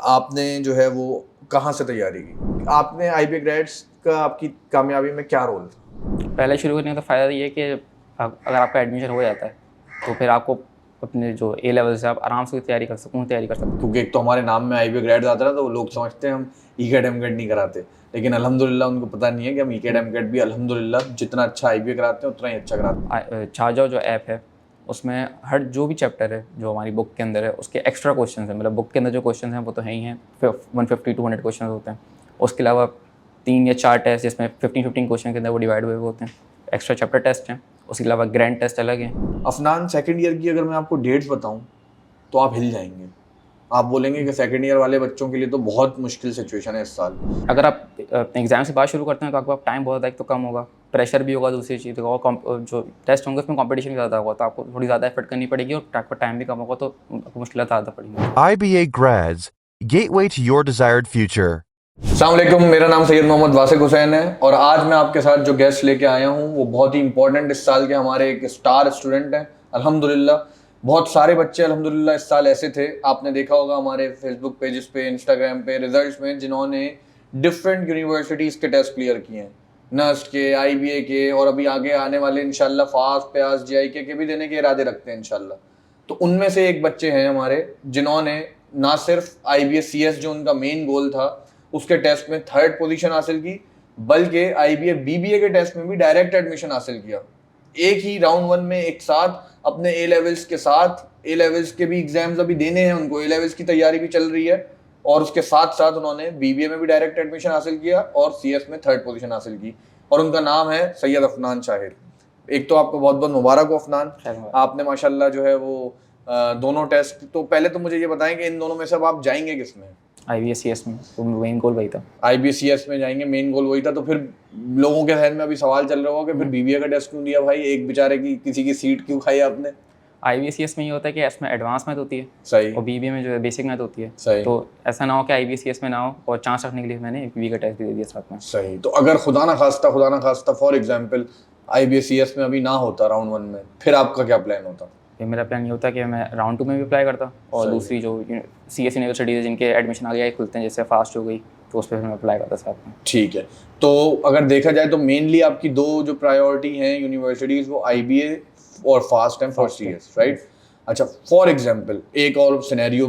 आपने जो है वो कहाँ से तैयारी की? आपने आईबीए ग्रेड्स का आपकी कामयाबी में क्या रोल था? पहले शुरू करने का तो फ़ायदा ये है कि अगर आपका एडमिशन हो जाता है तो फिर आपको अपने जो ए लेवल से आप आराम से तैयारी कर सकते हैं। क्योंकि एक तो हमारे नाम में आईबीए ग्रेड्स आता है ना, तो लोग समझते हैं हम ईकेड एमकेड नहीं कराते, लेकिन अल्हम्दुलिल्लाह उनको पता नहीं है कि हम ईकेड एमकेड भी अल्हम्दुलिल्लाह जितना अच्छा आईबीए कराते हैं उतना ही अच्छा कराते हैं। छाजाओ जो ऐप है उसमें हर जो भी चैप्टर है जो हमारी बुक के अंदर है उसके एक्स्ट्रा क्वेश्चन हैं। मतलब बुक के अंदर जो क्वेश्चन हैं वो तो है ही हैं, 150-200 क्वेश्चन होते हैं। उसके अलावा 3 या 4 टेस्ट जिसमें 15-15 क्वेश्चन के अंदर वो डिवाइड हुए होते हैं। एक्स्ट्रा चैप्टर टेस्ट हैं, उसके अलावा ग्रैंड टेस्ट अलग हैं। अफनान, सेकंड ईयर की अगर मैं आपको डेट्स बताऊं तो आप हिल जाएंगे। आप बोलेंगे कि सेकंड ईयर वाले बच्चों के लिए तो बहुत मुश्किल सिचुएशन है इस साल। अगर आप एग्ज़ाम से बात शुरू करते हैं तो आपके पास टाइम बहुत एक तो कम होगा, प्रेशर भी होगा दूसरी चीज़, और जो टेस्ट होंगे उसमें कंपटीशन भी ज़्यादा होगा, तो आपको थोड़ी ज़्यादा एफर्ट करनी पड़ेगी और आपका टाइम भी कम होगा, तो आपको मुश्किल ज़्यादा पड़ेगी। IBA Grads, gateway to your desired future. अस्सलाम वालेकुम, मेरा नाम सैयद मोहम्मद वासिक हुसैन है और आज मैं आपके साथ जो गेस्ट लेके आया हूँ वो बहुत ही इंपॉर्टेंट इस साल के हमारे एक स्टार स्टूडेंट हैं। अल्हम्दुलिल्लाह बहुत सारे बच्चे अल्हम्दुलिल्लाह इस साल ऐसे थे, आपने देखा होगा हमारे फेसबुक पेजेस पे, इंस्टाग्राम पे रिजल्ट्स में, जिन्होंने डिफरेंट यूनिवर्सिटीज़ के टेस्ट क्लियर किए हैं, नस्ट के, आईबीए के, और अभी आगे आने वाले इंशाल्लाह फास्ट, प्यास, जेआईके के भी देने के इरादे रखते हैं इंशाल्लाह। तो उनमें से एक बच्चे हैं हमारे जिन्होंने ना सिर्फ आईबीएस सीएस जो उनका मेन गोल था उसके टेस्ट में 3rd पोजीशन हासिल की, बल्कि आईबीए बीबीए के टेस्ट में भी डायरेक्ट एडमिशन हासिल किया। एक ही राउंड 1 में एक साथ अपने ए लेवल्स के साथ, ए लेवल्स के भी एग्जाम्स अभी देने हैं उनको, ए लेवल्स की तैयारी भी चल रही है, और उसके साथ साथ उन्होंने बीबीए में भी डायरेक्ट एडमिशन हासिल किया और सीएस में 3rd पोजीशन हासिल की, और उनका नाम है सैयद अफनान शाहिर। एक तो आपको बहुत बहुत मुबारक हो अफनान, आपने माशाल्लाह जो है वो दोनों टेस्ट, तो पहले तो मुझे ये बताएं कि इन दोनों में से अब आप जाएंगे किसमें? IBSCS में, तो मेन गोल वही था। आईबीसीएस में जाएंगे, मेन गोल वही था। तो फिर लोगों के जहन में अभी सवाल चल रहा होगा कि फिर बीबीए का टेस्ट क्यों दिया भाई, एक बेचारे की किसी की सीट क्यों खाई आपने? IBSCS में ये होता है कि इसमें एडवांस मैथ होती है, सही, और बीबीए में जो है बेसिक मैथ होती है। सही। तो ऐसा ना हो कि IBSCS में ना हो, और चांस रखने के लिए मैंने बीबीए का टेस्ट भी दे दिया साथ में। सही। तो अगर खुदा ना खास्ता फॉर एग्जाम्पल आईबीसीएस में अभी ना होता राउंड 1 में, फिर आपका क्या प्लान होता? फिर मेरा प्लान ये होता है कि मैं राउंड 2 में भी अप्लाई करता, और दूसरी जो CS यूनिवर्सिटीज़ है जिनके एडमिशन आगे आगे खुलते हैं, जैसे फास्ट हो गई, तो उस पर फिर मैं अप्लाई करता साथ में। ठीक है। तो अगर देखा जाए तो मेनली आपकी दो जो प्रायोरिटी हैं यूनिवर्सिटीज़, वो आईबीए और फास्ट हैं फॉर सीएस, राइट? अच्छा, फॉर एग्जाम्पल एक और सिनेरियो,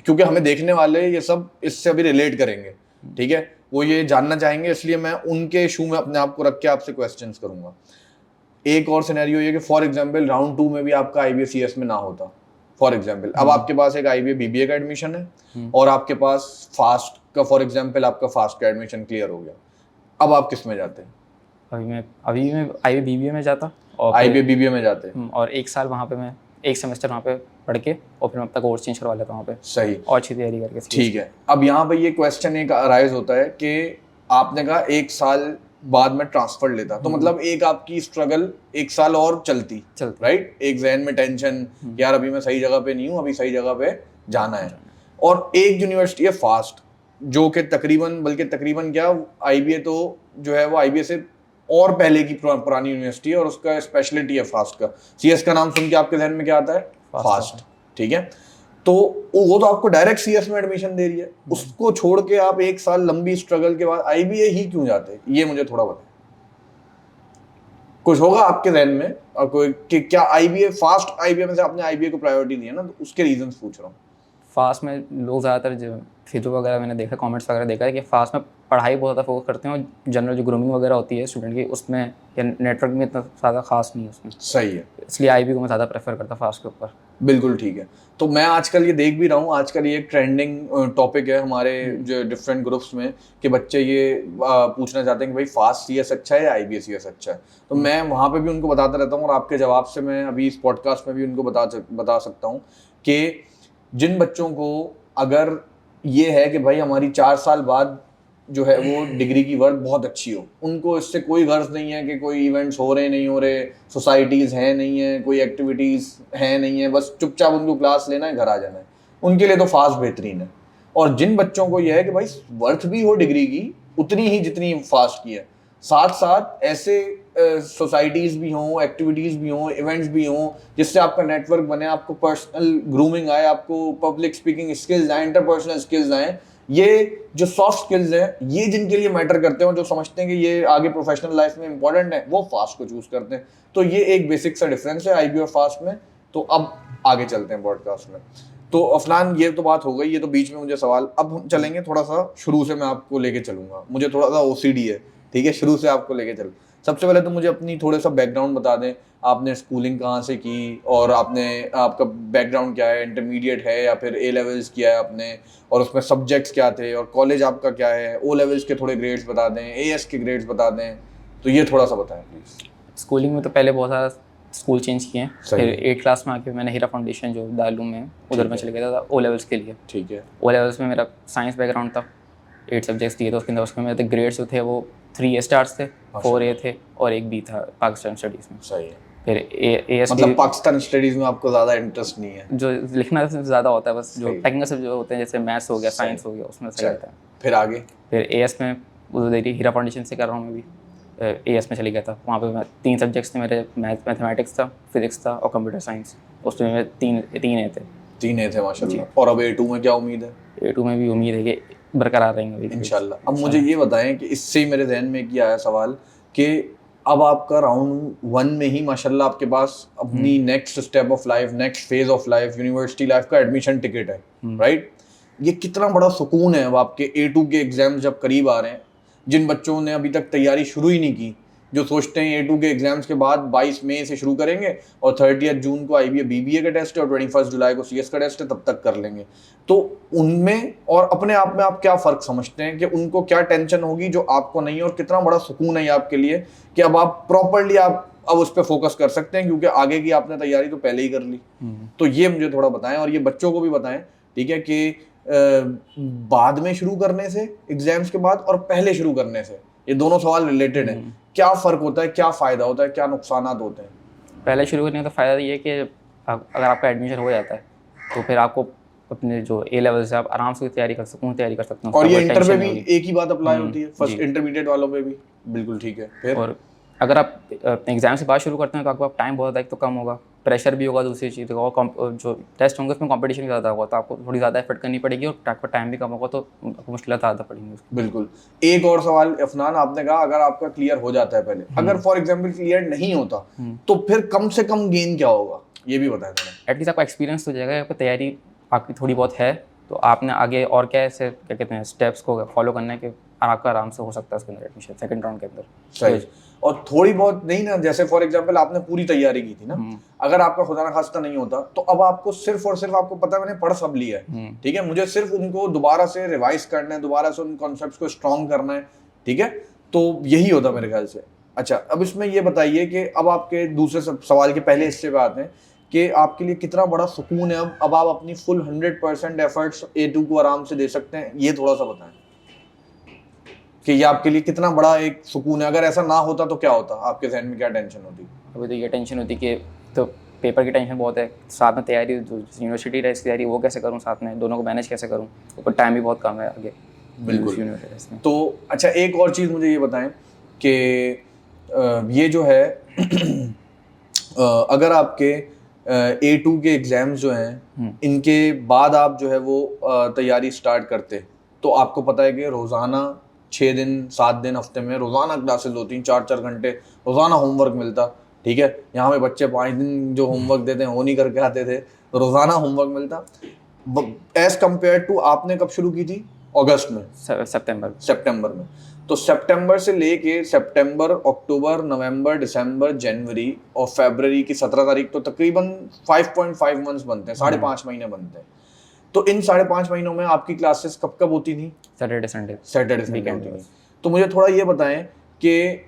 क्योंकि हमें देखने वाले ये सब इससे अभी रिलेट करेंगे, ठीक है, वो ये जानना चाहेंगे, इसलिए मैं उनके शू में अपने आप को रख के आपसे क्वेश्चंस करूंगा। एक और सिनेरियो ये कि फॉर एग्जाम्पल राउंड 2 में भी आपका आईबीए सीएस में ना होता, फॉर एग्जाम्पल अब आपके पास एक आईबीए बीबीए का एडमिशन है और आपके पास फास्ट का, फॉर एग्जाम्पल आपका फास्ट का एडमिशन क्लियर हो गया, अब आप किस में जाते हैं? अभी मैं IBE BBA में जाता, और आईबीए बीबीए में जाते हैं, और एक साल वहाँ पे मैं एक सेमेस्टर वहाँ पे पढ़ के, और फिर मैं अपना कोर्स चेंज करवा लेता हूँ वहाँ पे, सही, और अच्छी तैयारी करके। ठीक है। अब यहाँ पे ये क्वेश्चन एक अराइज होता है कि आपने कहा एक साल बाद में ट्रांसफर लेता, तो मतलब एक आपकी स्ट्रगल एक साल और चलती, राइट? एक जहन में टेंशन, यार अभी मैं सही जगह पे नहीं हूँ, अभी सही जगह पे जाना है। और एक यूनिवर्सिटी है फास्ट, जो कि तकरीबन क्या, आईबीए तो जो है वो आईबीए से और पहले की पुरानी यूनिवर्सिटी है, और उसका स्पेशलिटी है फास्ट का। सीएस का नाम सुन के आपके जहन में क्या आता है? फास्ट, ठीक है। तो वो तो आपको डायरेक्ट सीएस में एडमिशन दे रही है, उसको छोड़ के आप एक साल लंबी स्ट्रगल के बाद आईबीए ही क्यों जाते? ये मुझे थोड़ा बताएं। कुछ होगा आपके जहन में और कोई कि क्या आईबीए, फास्ट आईबीए में से आपने आईबीए को प्रायोरिटी दी है ना, तो उसके रीजंस पूछ रहा हूँ। फास्ट में लोग ज़्यादातर जो फेसबुक वगैरह मैंने देखा, कमेंट्स वगैरह देखा है कि फास्ट में पढ़ाई बहुत ज़्यादा फोकस करते हैं, और जनरल जो ग्रूमिंग वगैरह होती है स्टूडेंट की, उसमें या नेटवर्क में इतना ज़्यादा खास नहीं है उसमें। सही है, इसलिए आईबी को मैं ज़्यादा प्रेफर करता फास्ट के ऊपर। बिल्कुल ठीक है। तो मैं आजकल ये देख भी रहा हूँ, आजकल ये एक ट्रेंडिंग टॉपिक है हमारे जो डिफरेंट ग्रुप्स में, कि बच्चे ये पूछना चाहते हैं कि भाई फास्ट सीएस अच्छा है या आईबीए सीएस अच्छा है। तो मैं वहाँ पे भी उनको बताता रहता हूँ, और आपके जवाब से मैं अभी इस पॉडकास्ट में भी उनको बता सकता हूँ कि जिन बच्चों को अगर ये है कि भाई हमारी 4 साल बाद जो है वो डिग्री की वर्थ बहुत अच्छी हो, उनको इससे कोई गर्ज नहीं है कि कोई इवेंट्स हो रहे नहीं हो रहे, सोसाइटीज़ हैं नहीं है, कोई एक्टिविटीज़ हैं नहीं है, बस चुपचाप उनको क्लास लेना है, घर आ जाना है, उनके लिए तो फास्ट बेहतरीन है। और जिन बच्चों को यह है कि भाई वर्थ भी हो डिग्री की उतनी ही जितनी फास्ट की है, साथ साथ ऐसे सोसाइटीज़ भी हों, एक्टिविटीज़ भी हों, इवेंट्स भी हों, जिससे आपका नेटवर्क बने, आपको पर्सनल ग्रूमिंग आए, आपको पब्लिक स्पीकिंग स्किल्स आए, इंटरपर्सनल स्किल्स आए। ये जो सॉफ्ट स्किल्स हैं, ये जिनके लिए मैटर करते हैं, जो समझते हैं कि ये आगे प्रोफेशनल लाइफ में इंपॉर्टेंट है, वो फास्ट को चूज करते हैं। तो ये एक बेसिक सा डिफरेंस है आईबी और फास्ट में। तो अब आगे चलते हैं पॉडकास्ट में। तो अफनान, ये तो बात हो गई, ये तो बीच में मुझे सवाल। अब हम चलेंगे थोड़ा सा शुरू से, मैं आपको लेके चलूंगा, मुझे थोड़ा सा ओसीडी है, ठीक है, शुरू से आपको लेके चलूँ। सबसे पहले तो मुझे अपनी थोड़ा सा बैकग्राउंड बता दें, आपने स्कूलिंग कहाँ से की और आपका बैकग्राउंड क्या है, इंटरमीडिएट है या फिर ए लेवल्स किया है आपने, और उसमें सब्जेक्ट्स क्या थे, और कॉलेज आपका क्या है, ओ लेवल्स के थोड़े ग्रेड्स बता दें, एएस के ग्रेड्स बता दें, तो ये थोड़ा सा बताएं प्लीज़। स्कूलिंग में तो पहले बहुत सारा स्कूल चेंज किए हैं, सही। फिर 8 क्लास में आके मैंने हीरा फाउंडेशन जो दारूम में उधर में चले गया था ओ लेवल्स के लिए। ठीक है। ओ लेवल्स में मेरा साइंस बैकग्राउंड था, 8 सब्जेक्ट्स दिए थे उसके अंदर। उसमें मेरे ग्रेड्स जो थे वो 3 A स्टार्स थे, 4 A थे और एक B था पाकिस्तान स्टडीज़ में। सही है। फिर AS मतलब पाकिस्तान स्टडीज़ में आपको ज़्यादा इंटरेस्ट नहीं है? जो लिखना ज़्यादा होता है, बस जो सही। टेक्निकल सब्जेक्ट जो होते हैं जैसे मैथ्स हो गया, सही। साइंस हो गया, उसमें सही रहता है। फिर आगे? फिर AS में उधर हीरा फाउंडेशन से कर रहा हूँ मैं भी, AS में चले गया था। वहाँ पे मैं 3 सब्जेक्ट्स थे मेरे, मैथमेटिक्स था, फिजिक्स था और कंप्यूटर साइंस। उसमें मेरे 3 A थे। 3 A थे माशाल्लाह। और अब A2 में क्या उम्मीद है? A2 में भी उम्मीद है कि बरकरार रहेंगे इंशाल्लाह। अब मुझे ये बताएं कि इससे ही मेरे जहन में एक ये आया सवाल कि अब आपका राउंड 1 में ही माशाल्लाह आपके पास अपनी next step of life, next phase of life, university life का एडमिशन टिकट है, राइट? ये कितना बड़ा सुकून है अब आपके A2 के एग्जाम्स जब करीब आ रहे हैं। जिन बच्चों ने अभी तक तैयारी शुरू ही नहीं की, जो सोचते हैं A2 के एग्जाम्स के बाद 22 मई से शुरू करेंगे और 30 जून को IBA BBA का टेस्ट है और 21 जुलाई को CS का टेस्ट है, तब तक कर लेंगे, तो उनमें और अपने आप में आप क्या फ़र्क समझते हैं कि उनको क्या टेंशन होगी जो आपको नहीं है, और कितना बड़ा सुकून है ये आपके लिए कि अब आप प्रॉपरली आप अब उस पर फोकस कर सकते हैं, क्योंकि आगे की आपने तैयारी तो पहले ही कर ली। तो ये मुझे थोड़ा बताएं, और ये बच्चों को भी बताएं, ठीक है, कि बाद में शुरू करने से एग्जाम्स के बाद और पहले शुरू करने से, ये दोनों सवाल रिलेटेड हैं। क्या फ़र्क होता है, क्या फ़ायदा होता है, क्या नुकसान होते हैं? पहले शुरू करने का तो फ़ायदा ये है कि अगर आपका एडमिशन हो जाता है तो फिर आपको अपने जो A लेवल से आप आराम से तैयारी कर सकते हैं। और ये इंटर पे भी एक ही बात अप्लाई होती है, फर्स्ट इंटरमीडिएट वालों पे भी? बिल्कुल ठीक है। फिर और अगर आप एग्जाम से बाद शुरू करते हैं तो आपको टाइम बहुत ज़्यादा तो कम होगा, प्रेशर भी होगा, दूसरी चीज़ और जो टेस्ट होंगे उसमें कंपटीशन भी ज़्यादा होगा, तो आपको थोड़ी ज़्यादा एफर्ट करनी पड़ेगी और आपका टाइम भी कम होगा, तो आपको मुश्किल ज़्यादा पड़ेंगी। बिल्कुल। एक और सवाल अफनान, आपने कहा अगर आपका क्लियर हो जाता है पहले, अगर फॉर एग्जाम्पल क्लियर नहीं होता तो फिर कम से कम गेन क्या होगा, ये भी बताएं थोड़ा। एटलीस्ट आपका एक्सपीरियंस हो जाएगा, आपकी तैयारी आपकी थोड़ी बहुत है, तो आपने आगे और क्या ऐसे क्या कहते हैं स्टेप्स को फॉलो करना है कि आपका आराम से हो सकता है उसके अंदर एडमिशन सेकंड राउंड के अंदर। सही। और थोड़ी बहुत नहीं ना, जैसे फॉर एग्जांपल आपने पूरी तैयारी की थी ना, अगर आपका खुदा ना खास्ता नहीं होता तो अब आपको सिर्फ और सिर्फ आपको पता है मैंने पढ़ सब लिया है, ठीक है, मुझे सिर्फ उनको दोबारा से रिवाइज करना है, दोबारा से उन कॉन्सेप्ट्स को स्ट्रॉन्ग करना है, ठीक है, तो यही होता मेरे ख्याल से। अच्छा, अब इसमें ये बताइए कि अब आपके दूसरे सवाल के पहले हिस्से पे आते हैं कि आपके लिए कितना बड़ा सुकून है अब आप अपनी फुल 100% एफर्ट्स A2 को आराम से दे सकते हैं, ये थोड़ा सा बताएं कि ये आपके लिए कितना बड़ा एक सुकून है। अगर ऐसा ना होता तो क्या होता, आपके जहन में क्या टेंशन होती? अभी तो ये टेंशन होती कि तो पेपर की टेंशन बहुत है, साथ में तैयारी जो यूनिवर्सिटी टेस्ट की तैयारी वो कैसे करूँ, साथ में दोनों को मैनेज कैसे करूँ, ऊपर टाइम भी बहुत कम है आगे। बिल्कुल। तो अच्छा, एक और चीज़ मुझे ये बताएं कि ये जो है अगर आपके A2 के एग्ज़ाम्स जो हैं इनके बाद आप जो है वो तैयारी स्टार्ट करते, तो आपको पता है कि रोज़ाना 6 दिन 7 दिन हफ्ते में रोज़ाना क्लासेस होती हैं, 4-4 घंटे रोज़ाना होमवर्क मिलता, ठीक है। यहाँ पे बच्चे 5 दिन जो होमवर्क देते हैं वो नहीं करके आते थे, रोज़ाना होमवर्क मिलता। एज़ कम्पेयर टू आपने कब शुरू की थी? अगस्त में, सितंबर में। तो सितंबर से लेके सितंबर, अक्टूबर, नवंबर, दिसंबर, जनवरी और फरवरी की 17 तारीख तो तकरीबन 5.5 मंथ्स बनते हैं, 5.5 महीने बनते हैं। तो इन 5.5 महीनों में आपकी क्लासेस कब कब होती थी? सैटरडे संडे होती थी। तो मुझे थोड़ा ये बताएं कि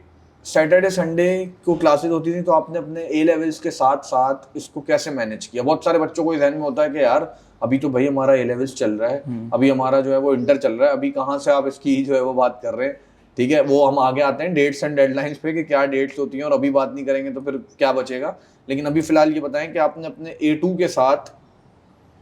सैटरडे संडे को क्लासेस होती थी, तो आपने अपने A लेवल्स के साथ साथ इसको कैसे मैनेज किया? बहुत सारे बच्चों को ध्यान में होता है कि यार अभी तो भाई हमारा A लेवल्स चल रहा है, अभी हमारा जो है वो इंटर चल रहा है, अभी कहाँ से आप इसकी जो है वो बात कर रहे हैं, ठीक है। वो हम आगे आते हैं डेट्स एंड डेडलाइंस पे कि क्या डेट्स होती हैं, और अभी बात नहीं करेंगे तो फिर क्या बचेगा। लेकिन अभी फिलहाल ये बताएं कि आपने अपने A2 के साथ,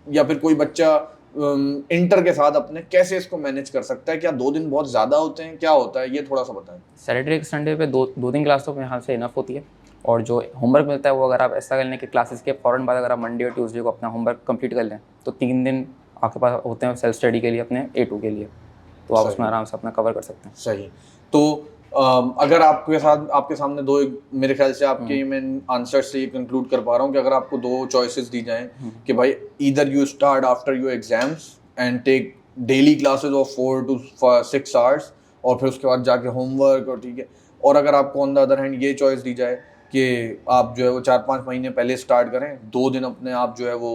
या फिर कोई बच्चा इंटर के साथ अपने कैसे इसको मैनेज कर सकता है? क्या 2 दिन बहुत ज़्यादा होते हैं, क्या होता है, ये थोड़ा सा बताएं। सैटरडे संडे पे दो दिन क्लास तो मेरे ख्याल से इनफ होती है, और जो होमवर्क मिलता है वो अगर आप ऐसा कर लें कि क्लासेस के फ़ौरन बाद अगर आप मंडे और ट्यूसडे को अपना होमवर्क कंप्लीट कर लें तो 3 दिन आपके पास होते हैं सेल्फ स्टडी के लिए अपने A2 के लिए, तो आप उसमें आराम से अपना कवर कर सकते हैं। सही। तो अगर आपके सामने दो, मेरे ख्याल से आपके मैं आंसर से ये कंक्लूड कर पा रहा हूँ कि अगर आपको 2 चॉइसेस दी जाएं कि भाई either you start after your exams and take daily classes of 4 to 6 hours और फिर उसके बाद जाके होमवर्क, और ठीक है, और अगर आपको ऑन द अदर हैंड ये चॉइस दी जाए कि आप जो है वो 4-5 महीने पहले स्टार्ट करें, 2 दिन अपने आप जो है वो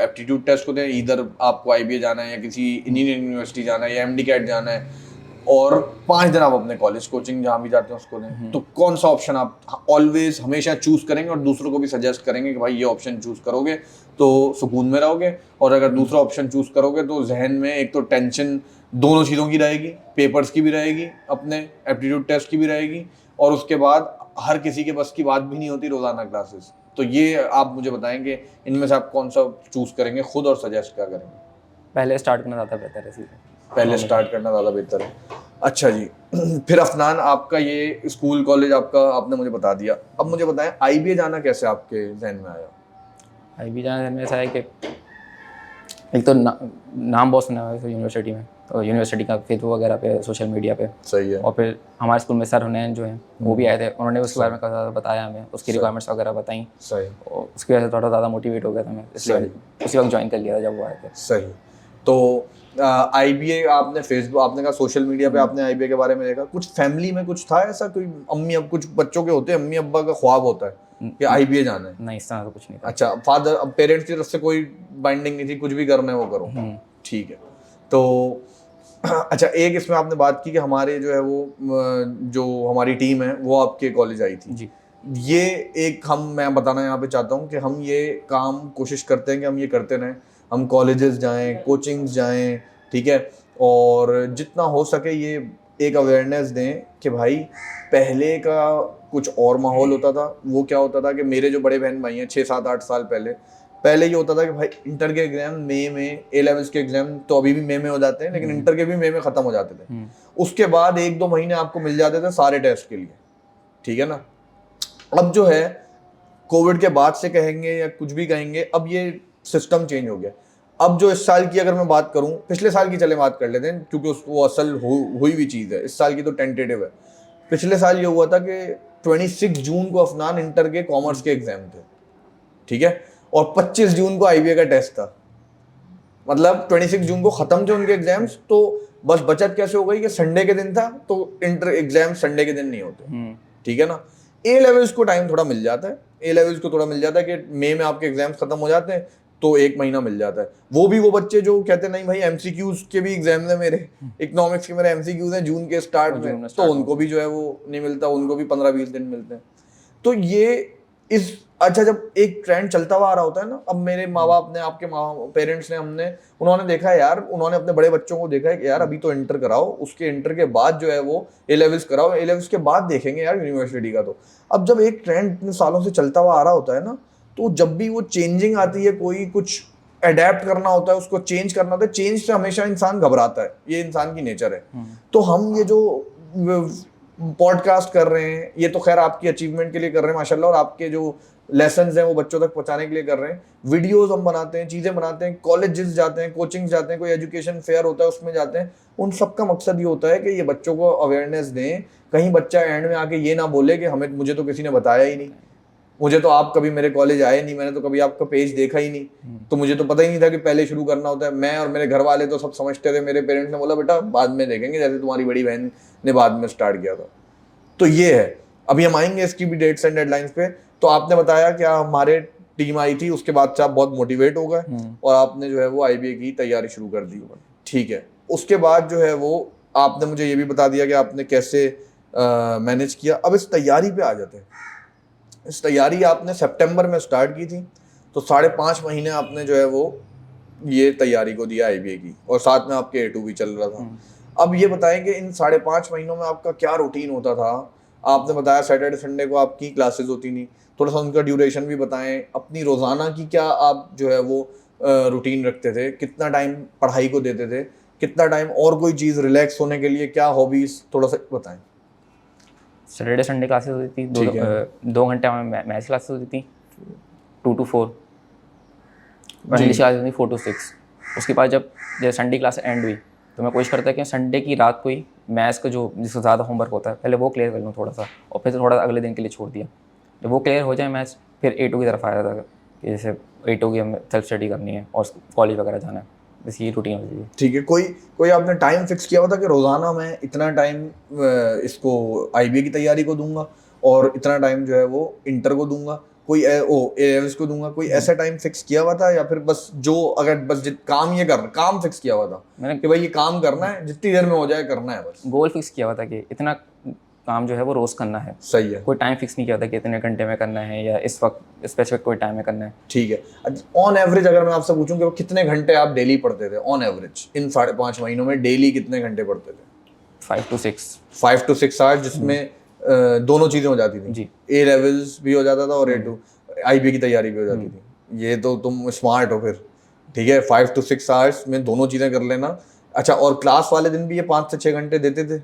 एप्टीट्यूड टेस्ट को दें, इधर आपको IBA जाना है या किसी इंजीनियरिंग यूनिवर्सिटी जाना है या MD कैट जाना है, और 5 दिन आप अपने कॉलेज कोचिंग जहाँ भी जाते हैं उसको दें, तो कौन सा ऑप्शन आप ऑलवेज हमेशा चूज करेंगे और दूसरों को भी सजेस्ट करेंगे कि भाई ये ऑप्शन चूज करोगे तो सुकून में रहोगे, और अगर दूसरा ऑप्शन चूज करोगे तो जहन में एक तो टेंशन दोनों चीज़ों की रहेगी, पेपर्स की भी रहेगी, अपने एप्टीट्यूड टेस्ट की भी रहेगी, और उसके बाद हर किसी के बस की बात भी नहीं होती रोजाना क्लासेस। तो ये आप मुझे बताएंगे इनमें से आप कौन सा चूज करेंगे खुद और सजेस्ट क्या करेंगे? पहले स्टार्ट करना ज़्यादा बेहतर है सीधे, पहले स्टार्ट करना ज़्यादा बेहतर है। अच्छा जी, फिर अफनान, आपका ये स्कूल कॉलेज आपका आपने मुझे बता दिया, अब मुझे बताएं IBA जाना कैसे आपके जहन में आया? IBA जाने में ऐसा है कि एक तो नाम बहुत सुना है यूनिवर्सिटी में, तो यूनिवर्सिटी का फेसबुक वगैरह पे, सोशल मीडिया पे, सही है। और फिर हमारे स्कूल में सर हुनैन जो हैं वो भी आए थे, उन्होंने उसके बारे में काफ़ी बताया हमें, उसकी रिक्वायरमेंट्स वगैरह बताई, सही। और उसकी वजह से थोड़ा ज़्यादा मोटिवेट हो गया था मैं, इसलिए उसी वक्त ज्वाइन कर लिया था जब वो आए थे। सही। तो IBA आपने फेसबुक, आपने कहा सोशल मीडिया पे आपने IBA के बारे में देखा, कुछ फैमिली में कुछ था ऐसा, कोई अम्मी, अब कुछ बच्चों के होते हैं अम्मी अब्बा का ख्वाब होता है कि IBA जाना है? नहीं, इस तरह तो कुछ नहीं था। अच्छा, फादर, पेरेंट्स की तरफ से कोई बाइंडिंग नहीं थी, कुछ भी करना है वो करो, ठीक है। तो अच्छा, एक इसमें आपने बात की कि हमारे जो है वो जो हमारी टीम है वो आपके कॉलेज आई थी जी। ये एक मैं बताना यहाँ पे चाहता हूँ कि हम ये काम कोशिश करते हैं कि हम ये करते रहें, हम कॉलेजेस जाएं, कोचिंग्स जाएं, ठीक है, और जितना हो सके ये एक अवेयरनेस दें कि भाई पहले का कुछ और माहौल होता था। वो क्या होता था कि मेरे जो बड़े बहन भाई हैं 6-7-8 साल पहले ये होता था कि भाई इंटर के एग्जाम मई में, A-levels के एग्जाम तो अभी भी मई में हो जाते हैं, लेकिन इंटर के भी मई में खत्म हो जाते थे। उसके बाद 1-2 महीने आपको मिल जाते थे सारे टेस्ट के लिए, ठीक है ना। अब जो है कोविड के बाद से कहेंगे या कुछ भी कहेंगे, अब ये सिस्टम चेंज हो गया। अब जो इस साल की अगर मैं बात करूं, पिछले साल की चले बात कर लेते हैं क्योंकि वो असल हुई हुई चीज़ है, इस साल की तो टेंटेटिव है। पिछले साल ये हुआ था कि 26 जून को अफनान इंटर के कॉमर्स के एग्जाम थे, ठीक है, और 25 जून को IBA का टेस्ट था। मतलब 26 जून को खत्म थे उनके एग्जाम्स, तो बस बचत कैसे हो गई कि संडे के दिन था तो इंटर एग्जाम संडे के दिन नहीं होते, ठीक है ना। A-levels को टाइम थोड़ा मिल जाता है, A-levels को थोड़ा मिल जाता है कि मई में आपके एग्जाम्स खत्म हो जाते हैं तो 1 महीना मिल जाता है। वो भी वो बच्चे जो कहते नहीं भाई MCQs के भी एग्जाम है मेरे, इकोनॉमिक्स के मेरे MCQs हैं जून के स्टार्ट में, तो उनको भी जो है वो नहीं मिलता, उनको भी 15-20 दिन मिलते हैं। तो ये इस अच्छा, जब एक ट्रेंड चलता हुआ आ रहा होता है ना, अब मेरे माँ बाप ने, आपके पेरेंट्स ने, उन्होंने देखा है यार, उन्होंने अपने बड़े बच्चों को देखा है कि यार अभी तो इंटर कराओ, उसके इंटर के बाद जो है वो A-levels कराओ, A-levels के बाद देखेंगे यार यूनिवर्सिटी का। तो अब जब एक ट्रेंड इतने सालों से चलता हुआ आ रहा होता है ना, तो जब भी वो चेंजिंग आती है, कोई कुछ अडेप्ट करना होता है, उसको चेंज करना होता है, चेंज से हमेशा इंसान घबराता है, ये इंसान की नेचर है। तो हम ये जो पॉडकास्ट कर रहे हैं, ये तो खैर आपकी अचीवमेंट के लिए कर रहे हैं माशाल्लाह, और आपके जो लेसन्स हैं वो बच्चों तक पहुंचाने के लिए कर रहे हैं। वीडियोस हम बनाते हैं, चीज़ें बनाते हैं, कॉलेजेस जाते हैं, कोचिंग जाते हैं, कोई एजुकेशन फेयर होता है उसमें जाते हैं। उन सब का मकसद ये होता है कि ये बच्चों को अवेयरनेस दें, कहीं बच्चा एंड में आके ये ना बोले कि मुझे तो किसी ने बताया ही नहीं, मुझे तो आप कभी मेरे कॉलेज आए नहीं, मैंने तो कभी आपका पेज देखा ही नहीं, तो मुझे तो पता ही नहीं था कि पहले शुरू करना होता है। मैं और मेरे घर वाले तो सब समझते थे, मेरे पेरेंट्स ने बोला बेटा बाद में देखेंगे, जैसे तुम्हारी बड़ी बहन ने बाद में स्टार्ट किया था। तो ये है, अभी हम आएंगे इसकी भी डेट्स एंड डेडलाइंस पे। तो आपने बताया कि हमारे टीम आई थी, उसके बाद से आप बहुत मोटिवेट हो गए और आपने जो है वो IBA की तैयारी शुरू कर दी, ठीक है। उसके बाद जो है वो आपने मुझे ये भी बता दिया कि आपने कैसे मैनेज किया। अब इस तैयारी पे आ जाते हैं। इस तैयारी आपने सितंबर में स्टार्ट की थी, तो 5.5 महीने आपने जो है वो ये तैयारी को दिया IBA की, और साथ में आपके A2 भी चल रहा था। अब ये बताएं कि इन 5.5 महीनों में आपका क्या रूटीन होता था। आपने बताया सैटरडे संडे को आपकी क्लासेस होती नहीं, थोड़ा सा उनका ड्यूरेशन भी बताएं, अपनी रोज़ाना की क्या आप जो है वो रूटीन रखते थे, कितना टाइम पढ़ाई को देते थे, कितना टाइम और कोई चीज़ रिलैक्स होने के लिए, क्या हॉबीज थोड़ा सा बताएं। सैटरडे संडे क्लासेस होती थी, ठीक है। 2 घंटे हमें मैथ्स क्लासेस होती थी 2 to 4, और जी। इंग्लिश क्लासेस होती थी 4 to 6। उसके बाद जब संडे क्लास एंड हुई तो मैं कोशिश करता कि संडे की रात को ही मैथ्स का जो जिससे ज़्यादा होमवर्क होता है पहले वो क्लियर कर लूँ थोड़ा सा, और फिर थोड़ा अगले दिन के लिए छोड़ दिया। जब वो क्लियर हो जाए मैथ्स, फिर A2 की तरफ आया था कि जैसे A2 की हमें सेल्फ स्टडी करनी है और कॉलेज वगैरह जाना है, बस ये रूटीन होती थी। ठीक है। कोई आपने टाइम फिक्स किया हुआ था कि रोजाना मैं इतना टाइम इसको आईबीए की तैयारी को दूंगा और इतना टाइम जो है वो इंटर को दूंगा, कोई ए को दूंगा, कोई ऐसा टाइम फिक्स किया हुआ था, या फिर बस जो अगर बस काम फिक्स किया हुआ था मैंने कि भाई ये काम करना है, जितनी देर में हो जाए करना है बस? गोल फिक्स किया हुआ था कि इतना काम जो है वो रोज़ करना है। सही है। कोई टाइम फिक्स नहीं किया था कि इतने घंटे में करना है या इस वक्त स्पेसिफिक कोई टाइम में करना है। ठीक है। ऑन एवरेज अगर मैं आपसे पूछूं कि वो कितने घंटे आप डेली पढ़ते थे ऑन एवरेज, इन 5.5 महीनों में डेली कितने घंटे पढ़ते थे? 5 to 6। 5 to 6 आवर्स, जिसमें दोनों चीजें हो जाती थी जी। ए लेवल्स भी हो जाता था और A2 आईबीए की तैयारी भी हो जाती थी। ये तो तुम स्मार्ट हो फिर। ठीक है, 5 to 6 आवर्स में दोनों चीजें कर लेना। अच्छा, और क्लास वाले दिन भी ये 5 से 6 घंटे देते थे?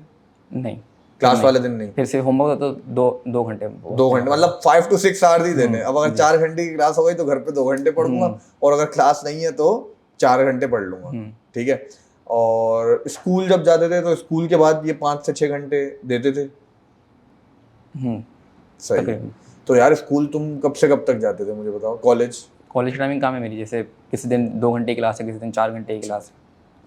नहीं, क्लास वाले दिन नहीं, फिर से होमवर्क होता तो 2 घंटे 2 घंटे, मतलब 5 to 6 आवर्स ही देने। अब अगर 4 घंटे की क्लास हो गई तो घर पे 2 घंटे पढ़ूंगा, और अगर क्लास नहीं है तो 4 घंटे पढ़ लूंगा। ठीक है। और स्कूल जब जाते थे तो स्कूल के बाद ये 5 से 6 घंटे देते थे? सही है। तो यार स्कूल तुम कब से कब तक जाते थे मुझे बताओ? कॉलेज टाइमिंग काम है मेरी, जैसे किसी दिन 2 घंटे की क्लास है, किसी दिन 4 घंटे की क्लास है।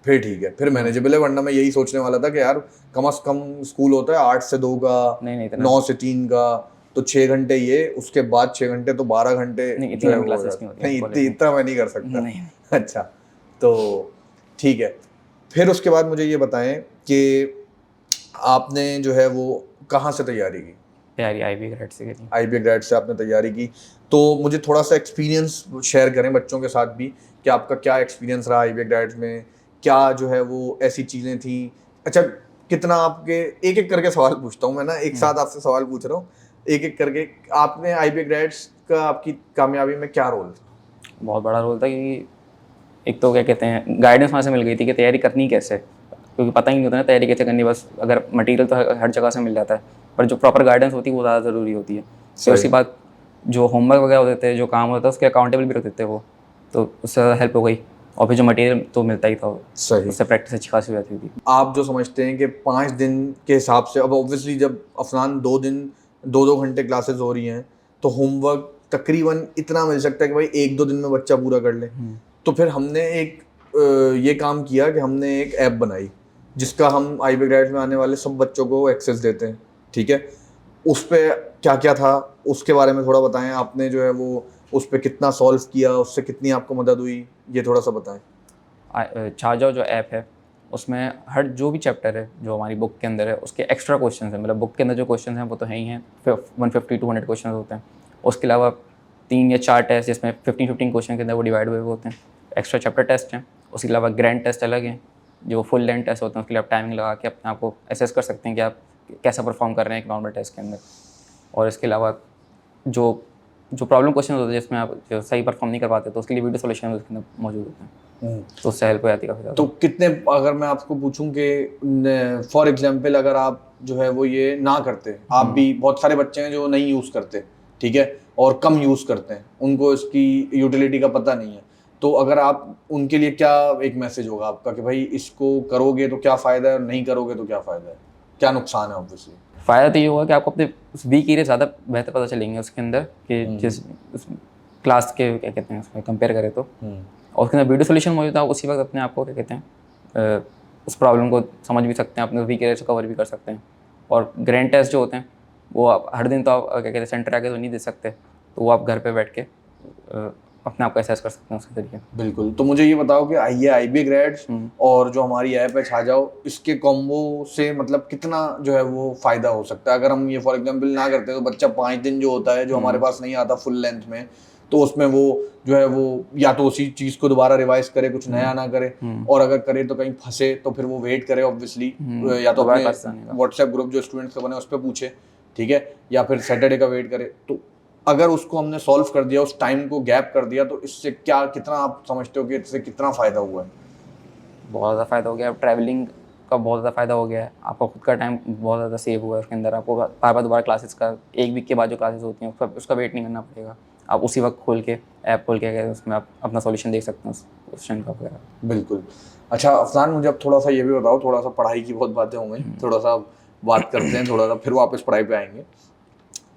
फिर ठीक है, फिर मैनेजेबल है। वरना मैं यही सोचने वाला था कि यार कम से कम स्कूल होता है 8 से 2 का, नहीं इतना 9 से 3 का, तो 6 घंटे ये, उसके बाद 6 घंटे, तो 12 घंटे नहीं, जो है इतनी वो क्लासेस हो नहीं जाता। होती नहीं, इतना मैं नहीं कर सकता। नहीं। अच्छा, तो ठीक है। फिर उसके बाद मुझे ये बताएं कि आपने जो है वो कहाँ से तैयारी की? तैयारी आईबी ग्रेड से की थी। आईबीए ग्रेड से आपने तैयारी की, तो मुझे थोड़ा सा एक्सपीरियंस शेयर करें बच्चों के साथ भी कि आपका क्या एक्सपीरियंस रहा आईबीए ग्रेड में, क्या जो है वो ऐसी चीज़ें थी। अच्छा, कितना आपके, एक एक करके सवाल पूछता हूँ मैं ना, एक साथ आपसे सवाल पूछ रहा हूँ, एक एक करके। आपने आईबीए ग्रेड्स का आपकी कामयाबी में क्या रोल था? बहुत बड़ा रोल था, क्योंकि एक तो क्या कहते हैं गाइडेंस वहाँ से मिल गई थी कि तैयारी करनी कैसे, क्योंकि पता ही नहीं होता ना तैयारी कैसे करनी। बस अगर मटेरियल तो हर जगह से मिल जाता है, पर जो प्रॉपर गाइडेंस होती है वो ज़्यादा ज़रूरी होती है। फिर उसके बाद जो होमवर्क वगैरह होते थे, जो काम होता है उसके अकाउंटेबल भी रखते थे वो, तो उससे ज़्यादा हेल्प हो गई। और फिर जो मटेरियल तो मिलता ही था, सही। उससे प्रैक्टिस अच्छी खासी हो जाती थी। आप जो समझते हैं कि 5 दिन के हिसाब से, अब ऑब्वियसली जब अफनान 2 दिन 2-2 घंटे क्लासेस हो रही हैं तो होमवर्क तकरीबन इतना मिल सकता है कि भाई 1-2 दिन में बच्चा पूरा कर ले। तो फिर हमने एक ये काम किया कि हमने एक ऐप बनाई जिसका हम आईबीए ग्रेड में आने वाले सब बच्चों को एक्सेस देते हैं। ठीक है, उस पर क्या क्या था उसके बारे में थोड़ा बताएं। आपने जो है वो उस पर कितना सॉल्व किया, उससे कितनी आपको मदद हुई, ये थोड़ा सा बताएं। छाजाओ जो ऐप है उसमें हर जो भी चैप्टर है जो हमारी बुक के अंदर है उसके एक्स्ट्रा क्वेश्चन हैं, मतलब बुक के अंदर जो क्वेश्चन हैं वो तो है ही हैं, 150-200 क्वेश्चन होते हैं। उसके अलावा 3 या 4 टेस्ट जिसमें 15-15 क्वेश्चन के अंदर वो डिवाइड हुए होते हैं। एक्स्ट्रा चैप्टर टेस्ट हैं। उसके अलावा ग्रैंड टेस्ट अलग हैं, जो फुल लेंथ टेस्ट होते हैं। उसके लिए आप टाइमिंग लगा के अपने आप को एसेस कर सकते हैं कि आप कैसा परफॉर्म कर रहे हैं एक नॉर्मल टेस्ट के अंदर। और इसके अलावा जो प्रॉब्लम क्वेश्चन होते हैं जिसमें आप जो सही परफॉर्म नहीं कर पाते तो उसके लिए वीडियो सोल्यूशन उसके अंदर मौजूद होते हैं, तो उससे हेल्प हो जाती है काफ़ी ज़्यादा। तो कितने, अगर मैं आपको पूछूं कि फॉर एग्जांपल अगर आप जो है वो ये ना करते, आप भी, बहुत सारे बच्चे हैं जो नहीं यूज़ करते, ठीक है, और कम यूज़ करते हैं, उनको इसकी यूटिलिटी का पता नहीं है, तो अगर आप उनके लिए क्या एक मैसेज होगा आपका कि भाई इसको करोगे तो क्या फ़ायदा है और नहीं करोगे तो क्या फ़ायदा है, क्या नुकसान है? ऑब्वियसली फ़ायदा तो ये होगा कि आपको अपने उस वीक एरिया ज़्यादा बेहतर पता चलेंगे उसके अंदर कि जिस क्लास के क्या कहते हैं उसमें कंपेयर करें तो। और उसके अंदर वीडियो सोल्यूशन मौजूद है, उसी वक्त अपने आप को क्या कहते हैं उस प्रॉब्लम को समझ भी सकते हैं, अपने वीक एरिया से कवर भी कर सकते हैं। और ग्रैंड टेस्ट जो होते हैं वो आप हर दिन तो आप क्या कहते हैं सेंटर आके तो नहीं दे सकते, तो वो आप घर पे बैठ के अपने आप को एसेस कर सकते हैं उसके तरीके। बिल्कुल। तो मुझे ये बताओ कि ये आईबीए ग्रेड्स और जो हमारी ऐप है छाजाओ, इसके कॉम्बो से मतलब कितना जो है वो फ़ायदा हो सकता है? अगर हम ये फॉर एग्जांपल ना करते तो बच्चा 5 दिन जो होता है जो हमारे पास नहीं आता फुल लेंथ में, तो उसमें वो जो है वो या तो उसी चीज़ को दोबारा रिवाइज करे, कुछ नया ना करे, और अगर करे तो कहीं फंसे तो फिर वो वेट करे ऑब्वियसली, या तो अपने व्हाट्सएप ग्रुप जो स्टूडेंट्स का बने उस पर पूछे, ठीक है, या फिर सैटरडे का वेट करे। तो अगर उसको हमने सॉल्व कर दिया, उस टाइम को गैप कर दिया, तो इससे क्या कितना आप समझते हो कि इससे कितना फ़ायदा हुआ है? बहुत ज़्यादा फ़ायदा हो गया। अब ट्रैवलिंग का बहुत ज़्यादा फ़ायदा हो गया है, आपका खुद का टाइम बहुत ज़्यादा सेव हुआ है उसके अंदर। आपको बार बार दोबारा क्लासेस का 1 वीक के बाद जो क्लासेस होती हैं उसका वेट नहीं करना पड़ेगा। आप उसी वक्त खोल के ऐप खोल के अगर उसमें आप अपना सॉल्यूशन देख सकते हैं उस क्वेश्चन का वगैरह। बिल्कुल। अच्छा अफसान, मुझे अब थोड़ा सा ये भी बताओ, थोड़ा सा पढ़ाई की बहुत बातें हो गई, थोड़ा सा बात करते हैं, थोड़ा सा फिर वापस पढ़ाई पे आएंगे।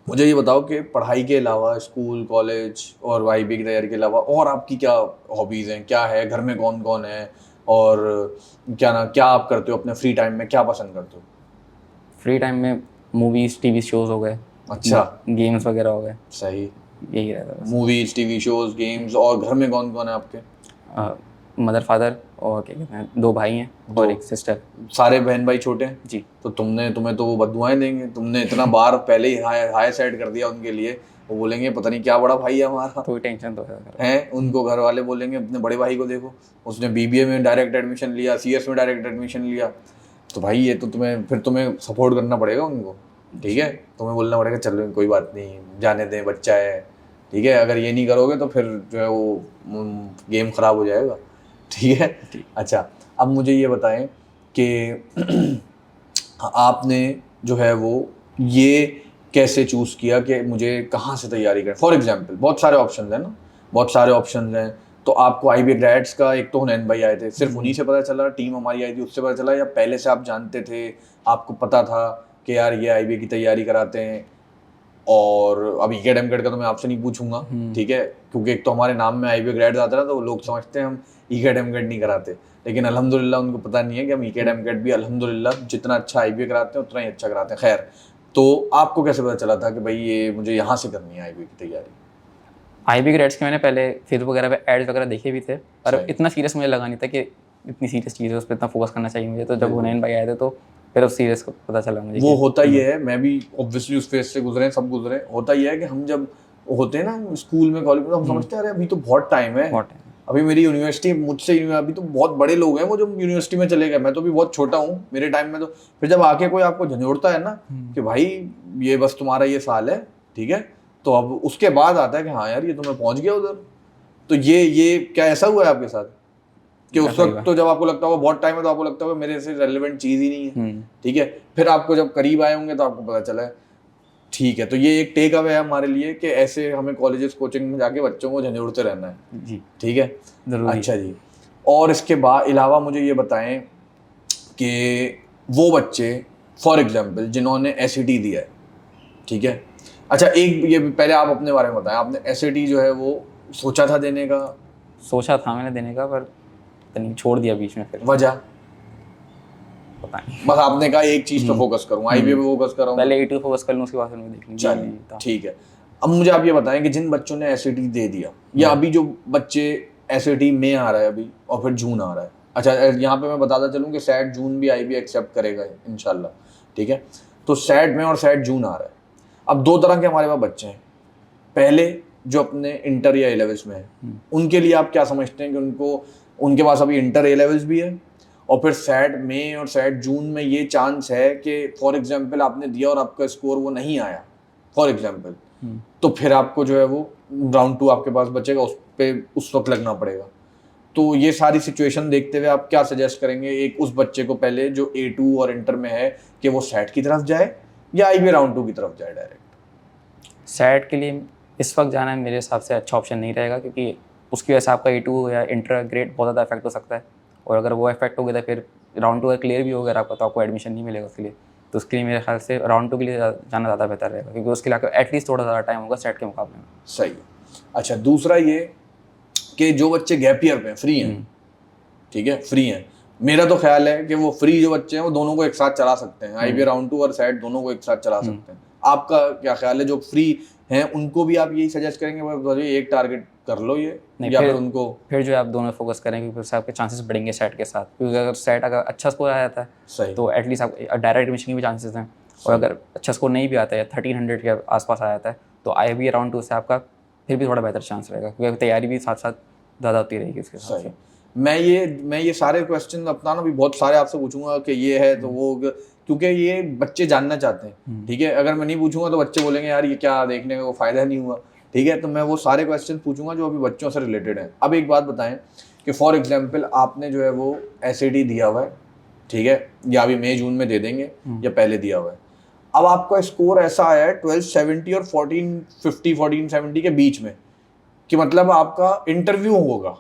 मुझे ये बताओ कि पढ़ाई के अलावा, स्कूल कॉलेज और आईबी की तैयारी के अलावा और आपकी क्या हॉबीज़ हैं, क्या है, घर में कौन कौन है, और क्या आप करते हो अपने फ्री टाइम में, क्या पसंद करते हो? फ्री टाइम में मूवीज़, टीवी शोज़ हो गए, अच्छा, गेम्स वगैरह हो गए, सही। यही रहता है बस। Movies, TV shows, games. और घर में कौन कौन है आपके? मदर फादर और क्या कहते हैं 2 भाई हैं और दो। एक सिस्टर। सारे बहन भाई छोटे हैं? जी। तो तुम्हें तो वो बददुआएं देंगे, तुमने इतना बार पहले ही हाई हाई सेट कर दिया उनके लिए, वो बोलेंगे पता नहीं क्या बड़ा भाई है हमारा। थोड़ी टेंशन तो है घर में। है, उनको घर वाले बोलेंगे अपने बड़े भाई को देखो, उसने बीबीए में डायरेक्ट एडमिशन लिया, सीएस में डायरेक्ट एडमिशन लिया। तो भाई ये तो तुम्हें सपोर्ट करना पड़ेगा उनको, ठीक है? तुम्हें बोलना पड़ेगा चलो कोई बात नहीं, जाने दें, बच्चा है, ठीक है? अगर ये नहीं करोगे तो फिर जो है वो गेम खराब हो जाएगा, ठीक है? अच्छा, अब मुझे ये बताएं कि आपने जो है वो ये कैसे चूज़ किया कि मुझे कहाँ से तैयारी करें? फॉर एग्जांपल बहुत सारे ऑप्शंस हैं ना, बहुत सारे ऑप्शंस हैं। तो आपको आईबी ग्रेड्स का एक तो हुनैन भाई आए थे, सिर्फ उन्हीं से पता चला, टीम हमारी आई थी उससे पता चला, या पहले से आप जानते थे, आपको पता था कि यार ये आईबी की तैयारी कराते हैं? और अब EKDMCAT का तो मैं आपसे नहीं पूछूंगा, ठीक है, क्योंकि एक तो हमारे नाम में आईबी ग्रेड आता है ना, तो लोग समझते हैं हम EKDMCAT नहीं कराते, लेकिन अल्हम्दुलिल्लाह उनको पता नहीं है कि हम EKDMCAT भी अल्हम्दुलिल्लाह जितना अच्छा आईबी कराते हैं उतना ही अच्छा कराते हैं। खैर, तो आपको कैसे पता चला था कि भाई ये मुझे यहाँ से करनी है आईबी की तैयारी? आईबी ग्रेड्स के मैंने पहले फेसबुक वगैरह पे एड्स वगैरह देखे भी थे, पर सही। इतना सीरियस मुझे लगा नहीं था कि इतनी सीरियस चीज़ है, उस पर इतना फोकस करना चाहिए मुझे। तो जब बिल्कुल। हुनैन भाई आए थे तो फिर उस सीरियस को पता चला मुझे वो कि होता ही है, मैं भी ऑब्वियसली उस फेज से गुजरे, सब गुजरे। होता ही है कि हम जब होते हैं ना स्कूल में, कॉलेज में, तो हम समझते हैं अरे अभी तो बहुत टाइम है, बहुत है। अभी मेरी यूनिवर्सिटी मुझसे, अभी तो बहुत बड़े लोग हैं वो जो यूनिवर्सिटी में चले गए, मैं तो अभी बहुत छोटा हूँ, मेरे टाइम में तो। फिर जब आके कोई आपको झंझोड़ता है ना कि भाई ये बस तुम्हारा ये साल है, ठीक है, तो अब उसके बाद आता है कि हाँ यार ये तो मैं पहुंच गया उधर। तो ये क्या ऐसा हुआ है आपके साथ कि उस वक्त तो जब आपको लगता होगा बहुत टाइम है, तो आपको लगता होगा मेरे से रेलेवेंट चीज़ ही नहीं है, ठीक है, फिर आपको जब करीब आए होंगे तो आपको पता चला है, ठीक है? तो ये एक टेक अवे है हमारे लिए कि ऐसे हमें कॉलेजेस, कोचिंग में जाके बच्चों को झंझोड़ते रहना है जी, ठीक है? ज़रूरी। अच्छा जी। और इसके बाद अलावा मुझे ये बताएं कि वो बच्चे फॉर एग्जांपल जिन्होंने एसईटी दिया है, ठीक है, अच्छा एक ये पहले आप अपने बारे में बताएं, आपने एसईटी जो है वो सोचा था देने का? सोचा था मैंने देने का, पर नहीं, छोड़ दिया बीच में। फिर वजह पता नहीं, बस आपने कहा एक चीज पे फोकस करूं, आईबी पे फोकस कर रहा हूं, पहले A2 फोकस कर लूँ, उसके बाद फिर मैं देख लूँगी। चलिए ठीक है। अब मुझे आप ये बताएं कि जिन बच्चों ने एसईटी दे दिया, या अभी जो बच्चे एसईटी में आ रहा है अभी और फिर जून आ रहा है, अच्छा यहाँ पे मैं बताता चलूँ कि सैट जून भी आईबी एक्सेप्ट करेगा इंशाल्लाह, ठीक है? तो सैट में और सैट जून आ रहा है। अब दो तरह के हमारे पास बच्चे हैं, पहले जो अपने इंटर या A-levels में है, उनके लिए आप क्या समझते हैं कि उनके पास अभी इंटर A-levels भी है, और फिर सैट मई और सैट जून में ये चांस है कि फॉर एग्जांपल आपने दिया और आपका स्कोर वो नहीं आया फॉर एग्जांपल, तो फिर आपको जो है वो राउंड 2 आपके पास बचेगा, उस पे उस वक्त लगना पड़ेगा। तो ये सारी सिचुएशन देखते हुए आप क्या सजेस्ट करेंगे एक उस बच्चे को पहले जो A2 और इंटर में है, कि वो सैट की तरफ जाए या आईबी राउंड 2 की तरफ जाए डायरेक्ट? सैट के लिए इस वक्त जाना मेरे हिसाब से अच्छा ऑप्शन नहीं रहेगा, क्योंकि उसकी वजह से आपका A2 या इंटर ग्रेड बहुत ज़्यादा इफेक्ट हो सकता है, और अगर वो इफेक्ट हो गया तो फिर राउंड 2 क्लियर भी हो गया आपका, तो आपको एडमिशन नहीं मिलेगा उसके लिए। तो उसके लिए मेरे ख्याल से राउंड 2 के लिए जाना ज़्यादा बेहतर रहेगा, क्योंकि उसके लिए एटलीस्ट थोड़ा ज़्यादा टाइम होगा सेट के मुकाबले में। सही है। अच्छा दूसरा ये कि जो बच्चे गैप ईयर पे फ्री हैं, ठीक है, फ्री हैं, मेरा तो ख्याल है कि वो फ्री जो बच्चे हैं वो दोनों को एक साथ चला सकते हैं, आईबी राउंड 2 और सैट दोनों को एक साथ चला सकते हैं। आपका क्या ख्याल है, जो फ्री हैं उनको भी आप यही सजेस्ट करेंगे भाई एक टारगेट कर लो ये, या फिर उनको फिर जो है आप दोनों फोकस करें, क्योंकि उससे आपके चांसेस बढ़ेंगे सेट के साथ, क्योंकि अगर सेट अगर अच्छा स्कोर आ जाता है सही, तो एटलीस्ट आप डायरेक्ट एडमिशन के भी चांसेस हैं, और अगर अच्छा स्कोर नहीं भी आता है, 1300 के आसपास आ जाता है, तो आईबी राउंड 2 से आपका फिर भी थोड़ा बेहतर चांस रहेगा, क्योंकि तैयारी भी साथ साथ ज़्यादा होती रहेगी उसके साथ। सही। मैं ये सारे क्वेश्चन अपना ना भी बहुत सारे आपसे पूछूंगा कि ये है तो वो, क्योंकि ये बच्चे जानना चाहते हैं, ठीक है। अगर मैं नहीं पूछूंगा तो बच्चे बोलेंगे यार ये क्या देखने का वो फायदा नहीं हुआ, ठीक है। तो मैं वो सारे क्वेश्चन पूछूंगा जो अभी बच्चों से रिलेटेड है। अब एक बात बताएं कि फॉर एग्जाम्पल आपने जो है वो SAT दिया हुआ है, ठीक है, या अभी मई जून में दे देंगे या पहले दिया हुआ है। अब आपका स्कोर ऐसा आया है 1270 और 1450 1470 के बीच में, कि मतलब आपका इंटरव्यू होगा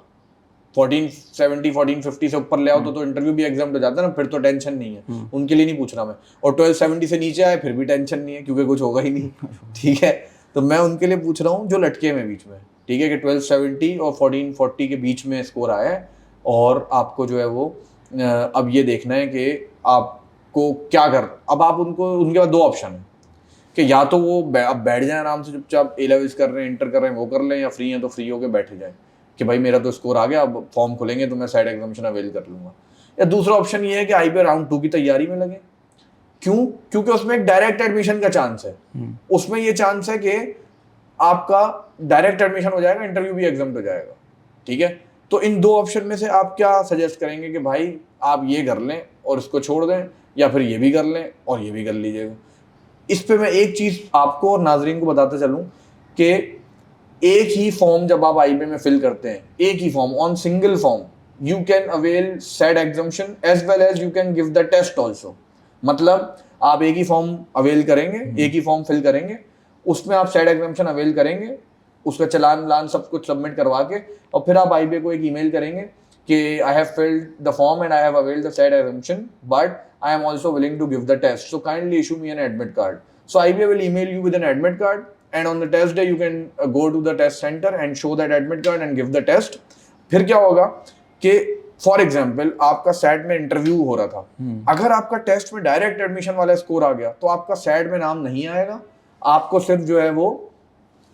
1470 1450 से ऊपर ले आओ तो इंटरव्यू भी एग्जाम हो जाता है ना, फिर तो टेंशन नहीं है, उनके लिए नहीं पूछ रहा मैं। और 1270 से नीचे आए फिर भी टेंशन नहीं है क्योंकि कुछ होगा ही नहीं, ठीक है। तो मैं उनके लिए पूछ रहा हूँ जो लटके में बीच में, ठीक है, कि 1270 और 1440 के बीच में स्कोर आया है, और आपको जो है वो अब ये देखना है कि आपको क्या कर। अब आप उनको, उनके पास दो ऑप्शन है कि या तो वो अब बैठ जाए आराम से चुपचाप, A-levels कर रहे हैं, इंटर कर रहे हैं, वो कर लें, या फ्री हैं तो फ्री होके बैठे जाए कि भाई मेरा तो स्कोर आ गया, अब फॉर्म खुलेंगे तो मैं साइड एग्जामिनेशन अवेल कर लूंगा। या दूसरा ऑप्शन ये है कि IB राउंड 2 की तैयारी में लगे। क्यों? क्योंकि उसमें एक डायरेक्ट एडमिशन का चांस है, उसमें ये चांस है कि आपका डायरेक्ट एडमिशन हो जाएगा, इंटरव्यू भी एग्जाम हो जाएगा, ठीक है। तो इन दो ऑप्शन में से आप क्या सजेस्ट करेंगे कि भाई आप ये कर लें और इसको छोड़ दें, या फिर ये भी कर लें और ये भी कर लीजिएगा? इस पे मैं एक चीज आपको और नाजरीन को बताते चलूं कि एक ही फॉर्म जब आप IB में फिल करते हैं, एक ही form on single form, you can avail SET examination as well as you can give the test also. मतलब आप एक ही फॉर्म अवेल करेंगे, एक ही फॉर्म फिल करेंगे, उसमें आप सेट एग्जामिनेशन अवेल करेंगे, उसका चलान सब कुछ सबमिट करवा के, और फिर आप IB को एक ईमेल करेंगे कि I have filled the form and I have availed the set examination but I am also willing to give the test, so kindly issue me an admit card. So IB will email you with an admit card, and on the test day you can go to the test center and show that admit card and give the test. फिर क्या होगा कि for example आपका set में interview हो रहा था, अगर आपका टेस्ट में डायरेक्ट एडमिशन वाला स्कोर आ गया तो आपका सैट में नाम नहीं आएगा, आपको सिर्फ जो है वो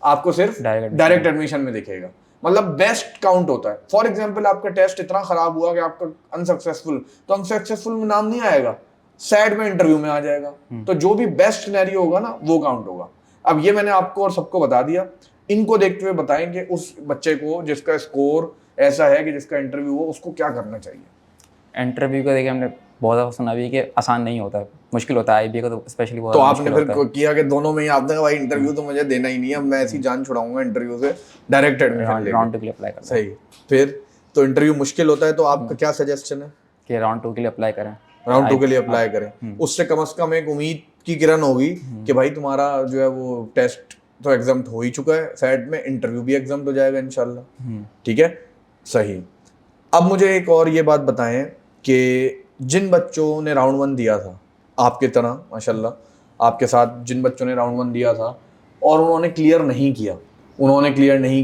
आपको सिर्फ डायरेक्ट एडमिशन में दिखेगा। मतलब बेस्ट काउंट होता है। फॉर एग्जाम्पल आपका टेस्ट इतना खराब हुआ कि आपका अनसक्सेसफुल, तो अनसक्सेसफुल में नाम नहीं आएगा, सैड में इंटरव्यू में आ जाएगा। तो जो भी बेस्ट सिनेरियो होगा ना वो काउंट होगा। अब ये मैंने आपको और सबको बता दिया, इनको देखते हुए बताएंगे उस बच्चे को जिसका स्कोर ऐसा है कि जिसका इंटरव्यू हो, उसको क्या करना चाहिए। इंटरव्यू का देखिए हमने बहुत ज़्यादा सुना भी कि आसान नहीं होता है, मुश्किल होता है। IB का तो स्पेशली बहुत। तो आपने फिर किया कि दोनों में ही आपने कहा भाई इंटरव्यू तो मुझे देना ही नहीं है, मैं ऐसी जान छुड़ाऊंगा इंटरव्यू से, डायरेक्ट एडमिशन राउंड 2 के लिए अप्लाई करें। सही। फिर तो इंटरव्यू मुश्किल होता है, तो आपका क्या सजेशन है कि राउंड 2 के लिए अप्लाई करें, राउंड 2 के लिए अप्लाई करें। उससे कम से कम एक उम्मीद की किरण होगी कि भाई तुम्हारा जो है वो टेस्ट तो एग्जाम हो ही चुका है, सेट में इंटरव्यू भी एग्जाम हो जाएगा इंशाल्लाह, ठीक है। सही। अब मुझे एक और ये बात बताएं कि जिन बच्चों ने राउंड 1 दिया था आपके तरह, माशाल्लाह आपके साथ जिन बच्चों ने राउंड 1 दिया था और उन्होंने क्लियर नहीं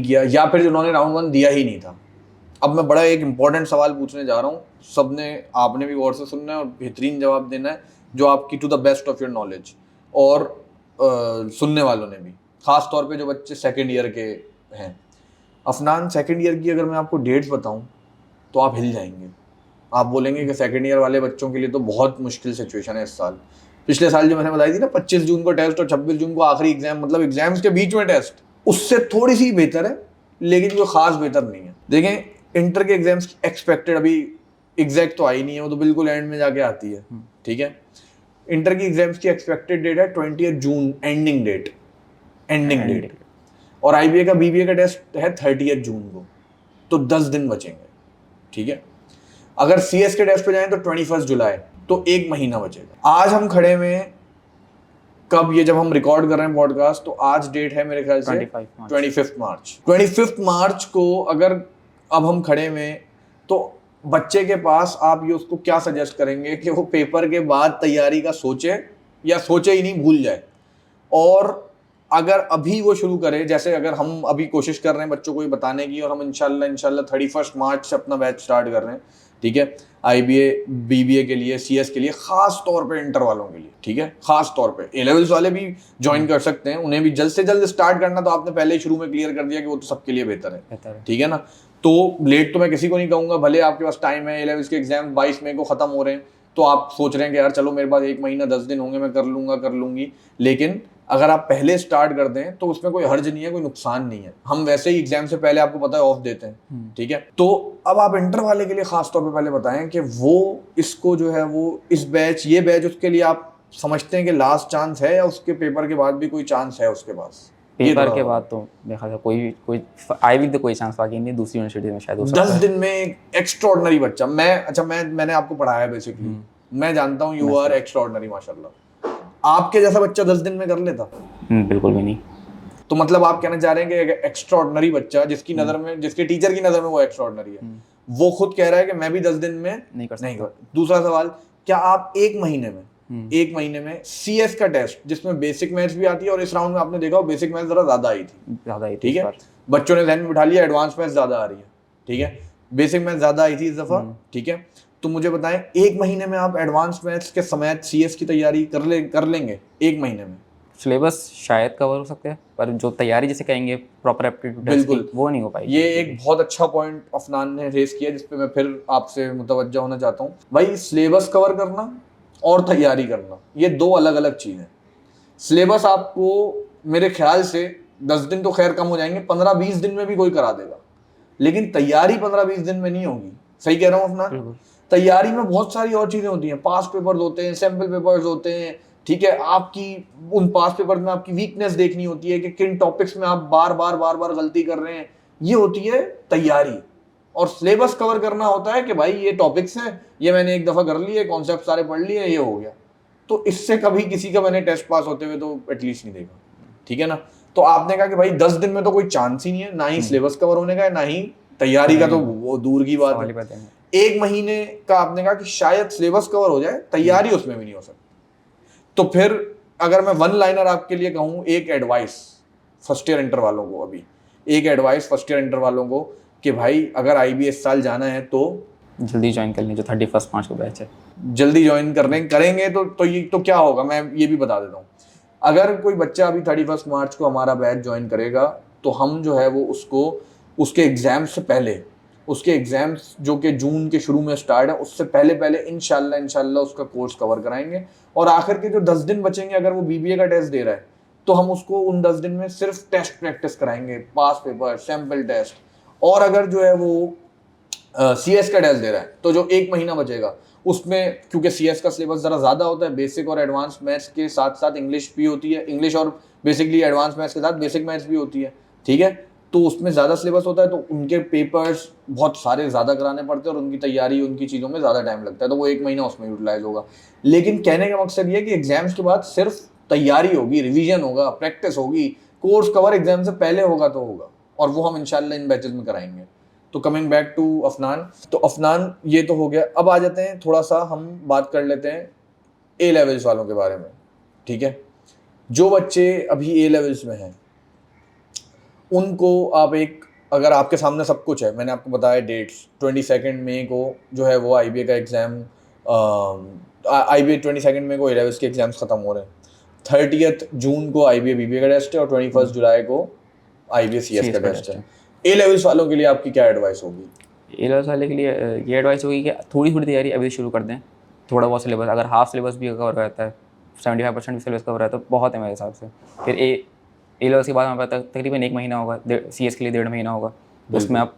किया, या फिर जिन्होंने राउंड 1 दिया ही नहीं था। अब मैं बड़ा एक इंपॉर्टेंट सवाल पूछने जा रहा हूँ, सबने आपने भी गौर से सुनना है और बेहतरीन जवाब देना है, जो आपकी to the best of your knowledge, और सुनने वालों ने भी, खास तौर पे जो बच्चे सेकेंड ईयर के हैं। अफनान, सेकेंड ईयर की अगर मैं आपको डेट्स बताऊँ तो आप हिल जाएंगे। आप बोलेंगे कि सेकेंड ईयर वाले बच्चों के लिए तो बहुत मुश्किल सिचुएशन है इस साल। पिछले साल जो मैंने बताई थी ना, 25 जून को टेस्ट और 26 जून को आखिरी एग्जाम, मतलब एग्जाम्स के बीच में टेस्ट, उससे थोड़ी सी बेहतर है, लेकिन वो खास बेहतर नहीं है। देखें, इंटर के एग्जाम्स की एक्सपेक्टेड अभी एग्जैक्ट तो आई नहीं है, वो तो बिल्कुल एंड में जाके आती है, ठीक है। इंटर की एग्जाम्स की एक्सपेक्टेड डेट है 20 जून, एंडिंग डेट, और IBA का BBA का टेस्ट है 30 जून को, तो 10 दिन बचेंगे, ठीक है। अगर CS के टेस्ट पे जाएं तो 21 जुलाई, तो 1 महीना बचेगा। आज हम खड़े में कब, ये जब हम रिकॉर्ड कर रहे हैं पॉडकास्ट, तो आज डेट है मेरे ख्याल से 25 मार्च। 25 मार्च को अगर अब हम खड़े में, तो बच्चे के पास आप ये उसको क्या सजेस्ट करेंगे कि वो पेपर के बाद तैयारी का सोचे, या सोचे ही नहीं, भूल जाए। और अगर अभी वो शुरू करे, जैसे अगर हम अभी कोशिश कर रहे हैं बच्चों को ये बताने की, और हम इंशाल्लाह 31 मार्च से अपना बैच स्टार्ट कर रहे हैं, ठीक है, IBA BBA के लिए, CS के लिए, खास तौर पे इंटर वालों के लिए, ठीक है, खास तौर पे। A-levels वाले भी ज्वाइन कर सकते हैं, उन्हें भी जल्द से जल्द स्टार्ट करना, तो आपने पहले ही शुरू में क्लियर कर दिया कि वो तो सबके लिए बेहतर है, ठीक है ना। तो लेट तो मैं किसी को नहीं कहूँगा, भले आपके पास टाइम है, A-levels के एग्जाम 22 मई को ख़त्म हो रहे हैं, तो आप सोच रहे हैं कि यार चलो मेरे पास 1 महीना 10 दिन होंगे, मैं कर लूँगी, लेकिन अगर आप पहले स्टार्ट कर दें तो उसमें कोई हर्ज नहीं है, कोई नुकसान नहीं है। हम वैसे ही एग्जाम से पहले आपको पता है ऑफ देते हैं, ठीक है। तो अब आप इंटर वाले के लिए खास तौर पे पहले बताएं कि वो इसको जो है वो इस बैच, ये बैच उसके लिए आप समझते हैं कि लास्ट चांस है, या उसके पेपर के बाद भी कोई चांस है उसके पास? पेपर के बाद तो मेरे ख्याल से कोई आईवी तो कोई चांस बाकी नहीं, दूसरी यूनिवर्सिटी में शायद हो सकता 10 है। दिन में एक एक्स्ट्रॉर्डनरी बच्चा, मैंने आपको पढ़ाया है बेसिकली, मैं जानता हूँ यू आर एक्स्ट्रॉर्डनरी माशाल्लाह। आपके जैसा बच्चा 10 दिन में कर लेता? बिल्कुल भी नहीं। तो मतलब आप कहना चाह रहे हैं कि एक्स्ट्रॉर्डनरी बच्चा जिसकी नजर में, जिसके टीचर की नजर में वो एक्स्ट्रॉर्डनरी है, वो खुद कह रहा है कि मैं भी 10 दिन में नहीं कर कर। दूसरा सवाल, क्या आप एक महीने में सीएस का टेस्ट जिसमें बेसिक मैथ्स भी आती है, और इस राउंड में आपने देखा बेसिक मैथ्स जरा ज्यादा आई थी, ठीक है, बच्चों ने ध्यान में बिठा लिया एडवांस मैथ्स ज्यादा आ रही है, ठीक है, बेसिक मैथ्स ज्यादा आई थी इस दफा, ठीक है। तो मुझे बताएं, एक महीने में आप एडवांस मैथ्स के समेत सीएस की तैयारी कर लेंगे एक महीने में? सिलेबस शायद कवर हो सकते हैं, पर जो तैयारी जैसे कहेंगे प्रॉपर एप्टीट्यूड बिल्कुल वो नहीं हो पाएगी। ये एक बहुत अच्छा पॉइंट अफनान ने रेस किया, जिस पे मैं फिर आपसे मुतवज्जा होना चाहता हूँ। भाई सिलेबस कवर करना और तैयारी करना ये दो अलग अलग चीज़ हैं। सिलेबस आपको मेरे ख्याल से 10 दिन तो खैर कम हो जाएंगे, 15-20 दिन में भी कोई करा देगा, लेकिन तैयारी 15-20 दिन में नहीं होगी। सही कह रहा हूँ अफनान? तैयारी में बहुत सारी और चीज़ें होती हैं, पास्ट पेपर्स होते हैं, सैम्पल पेपर्स होते हैं, ठीक है। आपकी उन पास पेपर में आपकी वीकनेस देखनी होती है कि किन टॉपिक्स में आप बार बार गलती कर रहे हैं, ये होती है तैयारी। और सिलेबस कवर करना होता है कि भाई ये टॉपिक्स हैं, ये मैंने एक दफा कर लिए, कॉन्सेप्ट सारे पढ़ लिए, ये हो गया। तो इससे कभी किसी का मैंने टेस्ट पास होते हुए तो एटलीस्ट नहीं देखा, ठीक है ना। तो आपने कहा कि भाई 10 दिन में तो कोई चांस ही नहीं है, ना ही सिलेबस कवर होने का है, ना ही तैयारी का, तो वो दूर की बात है। एक महीने का आपने कहा कि शायद सिलेबस कवर हो जाए, तैयारी उसमें भी नहीं हो सकती। तो फिर अगर मैं वन लाइनर आपके लिए कहूँ, एक एडवाइस फर्स्ट ईयर इंटर वालों को, अभी एक एडवाइस फर्स्ट ईयर इंटर वालों को कि भाई अगर आईबीएस साल जाना है तो जल्दी ज्वाइन कर लें, जो 31 मार्च को बैच है, जल्दी ज्वाइन करेंगे तो ये तो क्या होगा, मैं ये भी बता देता हूँ। अगर कोई बच्चा अभी 31 मार्च को हमारा बैच ज्वाइन करेगा तो हम जो है वो उसको उसके एग्जाम से पहले, उसके एग्जाम्स जो कि जून के शुरू में स्टार्ट है, उससे पहले इंशाल्लाह उसका कोर्स कवर कराएंगे। और आखिर के जो 10 दिन बचेंगे, अगर वो बीबीए का टेस्ट दे रहा है तो हम उसको उन 10 दिन में सिर्फ टेस्ट प्रैक्टिस कराएंगे, पास पेपर, सैम्पल टेस्ट। और अगर जो है वो सीएस का टेस्ट दे रहा है तो जो एक महीना बचेगा उसमें, क्योंकि सीएस का सिलेबस ज़रा ज़्यादा होता है, बेसिक और एडवांस मैथ्स के साथ साथ इंग्लिश भी होती है, इंग्लिश और बेसिकली एडवांस मैथ्स के साथ बेसिक मैथ्स भी होती है, ठीक है। तो उसमें ज़्यादा सिलेबस होता है, तो उनके पेपर्स बहुत सारे ज़्यादा कराने पड़ते हैं और उनकी तैयारी, उनकी चीज़ों में ज़्यादा टाइम लगता है, तो वो एक महीना उसमें यूटिलाइज होगा। लेकिन कहने का मकसद ये है कि एग्जाम्स के बाद सिर्फ तैयारी होगी, रिवीजन होगा, प्रैक्टिस होगी, कोर्स कवर एग्जाम से पहले होगा तो होगा, और वो हम इंशाल्लाह इन बैचेस में कराएंगे। तो कमिंग बैक टू अफनान, तो अफनान ये तो हो गया। अब आ जाते हैं, थोड़ा सा हम बात कर लेते हैं ए लेवल्स वालों के बारे में, ठीक है। जो बच्चे अभी ए लेवल्स में हैं उनको आप एक, अगर आपके सामने सब कुछ है, मैंने आपको बताया डेट्स, 22 मई को जो है वो आईबीए का एग्ज़ाम, आईबीए 22 मई को ए लेवल्स के एग्जाम्स ख़त्म हो रहे हैं, 30 जून को आईबीए बीबीए का टेस्ट है, और 21 जुलाई को आईबीए सीएस का टेस्ट है। ए लेवल्स वालों के लिए आपकी क्या एडवाइस होगी? ए लेवल्स वाले के लिए ये एडवाइस होगी कि थोड़ी तैयारी अभी शुरू कर दें, थोड़ा बहुत सिलेबस, अगर हाफ सिलेबस भी कवर रहता है, 75% भी सिलेबस कवर रहता है तो बहुत है मेरे हिसाब से। फिर ए लेवल्स के बाद हमारे पास तकरीबन 1 महीना होगा, सीएस के लिए 1.5 महीना होगा, उसमें आप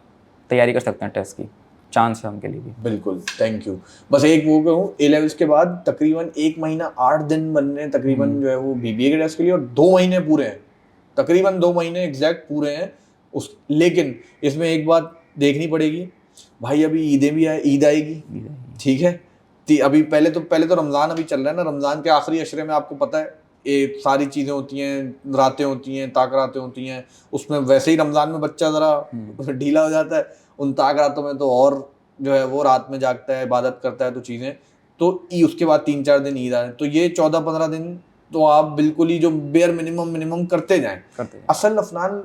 तैयारी कर सकते हैं, टेस्ट की चांस है उनके लिए भी। बिल्कुल, थैंक यू। बस एक वो कहूँ, ए लेवल्स के बाद तकरीबन 1 महीना 8 दिन बनने तकरीबन जो है वो बीबीए के टेस्ट के लिए, और 2 महीने पूरे हैं, तकरीबन 2 महीने एग्जैक्ट पूरे हैं लेकिन इसमें एक बात देखनी पड़ेगी भाई, अभी ईदें भी ईद आएगी, ठीक है। अभी पहले तो रमज़ान अभी चल रहा है ना, रमज़ान के आखिरी अशरे में आपको पता है ये सारी चीज़ें होती हैं, रातें होती हैं, ताक रातें होती हैं, उसमें वैसे ही रमज़ान में बच्चा ज़रा ढीला हो जाता है, उन ताक रातों में तो और जो है वो रात में जागता है, इबादत करता है, तो चीज़ें तो उसके बाद 3-4 दिन ईद आए, तो ये 14-15 दिन तो आप बिल्कुल ही जो बेयर मिनिमम करते जाएं। असल अफनान,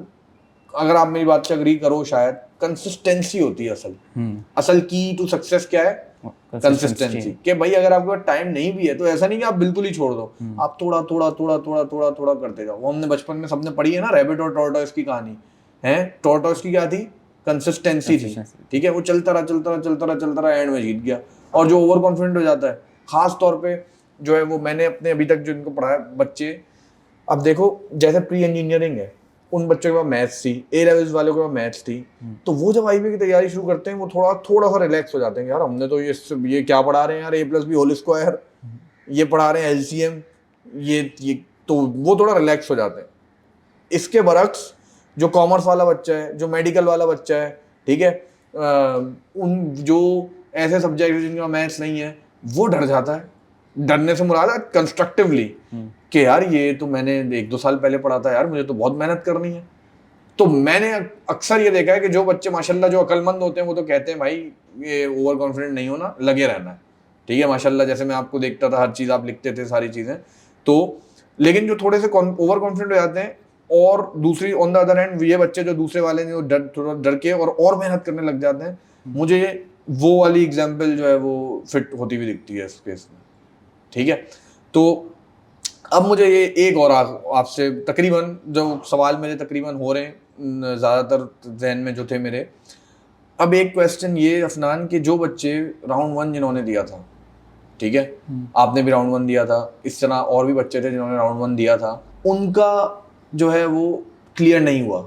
अगर आप मेरी बात से अग्री करो, शायद कंसिस्टेंसी होती है असल की टू सक्सेस। क्या है? कंसिस्टेंसी। कि भाई अगर आपके पास टाइम नहीं भी है तो ऐसा नहीं कि आप बिल्कुल ही छोड़ दो, आप थोड़ा करते जाओ। वो हमने बचपन में सबने पढ़ी है ना, रैबिट और टॉर्टोइस की कहानी है। टॉर्टोइस की क्या थी? कंसिस्टेंसी थी, ठीक है। वो चलता रहा, एंड में जीत गया। और जो ओवर कॉन्फिडेंट हो जाता है, खास तौर पे जो है वो, मैंने अपने अभी तक जो इनको पढ़ाया बच्चे अब देखो जैसे प्री इंजीनियरिंग है, उन बच्चों के पास मैथ्स थी, ए लेवल्स वालों के पास मैथ्स थी, तो वो जब आईबीए की तैयारी शुरू करते हैं वो थोड़ा सा रिलैक्स हो जाते हैं, यार हमने तो ये क्या पढ़ा रहे हैं यार, A+B होल स्क्वायर, ये पढ़ा रहे हैं LCM, ये तो वो थोड़ा रिलैक्स हो जाते हैं। इसके बरक्स जो कॉमर्स वाला बच्चा है, जो मेडिकल वाला बच्चा है, ठीक है, उन जो ऐसे सब्जेक्ट जिनका मैथ्स नहीं है, वो डर जाता है। डरने से मुराद है कंस्ट्रक्टिवली कि यार ये तो मैंने 1-2 साल पहले पढ़ा था यार, मुझे तो बहुत मेहनत करनी है। तो मैंने अक्सर ये देखा है कि जो बच्चे माशाल्लाह जो अक्लमंद होते हैं वो तो कहते हैं भाई ये ओवर कॉन्फिडेंट नहीं होना, लगे रहना है, ठीक है माशाल्लाह, जैसे मैं आपको देखता था हर चीज़ आप लिखते थे सारी चीज़ें। तो लेकिन जो थोड़े से ओवर कॉन्फिडेंट हो जाते हैं, और दूसरी ऑन द अदर हैंड ये बच्चे जो दूसरे वाले ने थोड़ा डर के और मेहनत करने लग जाते हैं, मुझे वो वाली एग्जाम्पल जो है वो फिट होती हुई दिखती है इस केस में, ठीक है। तो अब मुझे ये एक और आपसे तकरीबन जो सवाल मेरे तकरीबन हो रहे हैं ज़्यादातर जहन में जो थे मेरे, अब एक क्वेश्चन ये अफनान कि जो बच्चे राउंड 1 जिन्होंने दिया था, ठीक है, आपने भी राउंड 1 दिया था, इस तरह और भी बच्चे थे जिन्होंने राउंड 1 दिया था, उनका जो है वो क्लियर नहीं हुआ,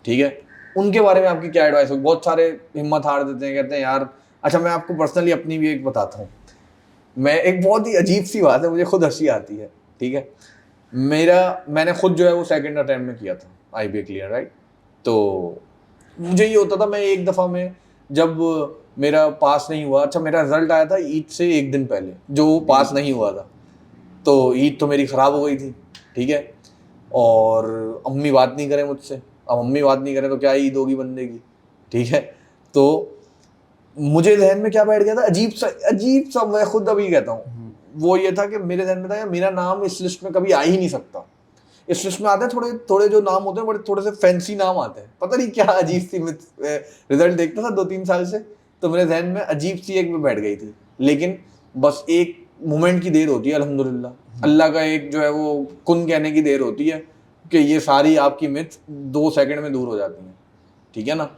ठीक है, उनके बारे में आपकी क्या एडवाइस होगी? बहुत सारे हिम्मत हार देते हैं, कहते हैं यार, अच्छा मैं आपको पर्सनली अपनी भी एक बताता हूँ, मैं एक बहुत ही अजीब सी बात है, मुझे खुद हंसी आती है, ठीक है, मैंने खुद जो है वो सेकंड अटेम्प्ट में किया था आईबीए क्लियर, राइट। तो मुझे ये होता था, मैं एक दफ़ा में जब मेरा पास नहीं हुआ, अच्छा मेरा रिजल्ट आया था ईद से एक दिन पहले, जो पास नहीं हुआ था, तो ईद तो मेरी ख़राब हो गई थी, ठीक है, और अम्मी बात नहीं करें मुझसे, अब अम्मी बात नहीं करें तो क्या ईद होगी बंदे की, ठीक है। तो मुझे जहन में क्या बैठ गया था, अजीब सा मैं खुद अभी कहता हूँ, वो ये था कि मेरे जहन में था यार मेरा नाम इस लिस्ट में कभी आ ही नहीं सकता। इस लिस्ट में आते हैं थोड़े थोड़े जो नाम होते हैं, बड़े थोड़े से फैंसी नाम आते हैं, पता नहीं क्या अजीब सी, रिजल्ट देखता था 2-3 साल से, तो मेरे जहन में अजीब सी एक में बैठ गई थी। लेकिन बस एक मोमेंट की देर होती है, अल्हम्दुलिल्लाह अल्लाह का एक जो है वो कुन कहने की देर होती है कि ये सारी आपकी मिथ 2 सेकंड में दूर हो जाती हैं, ठीक है ना।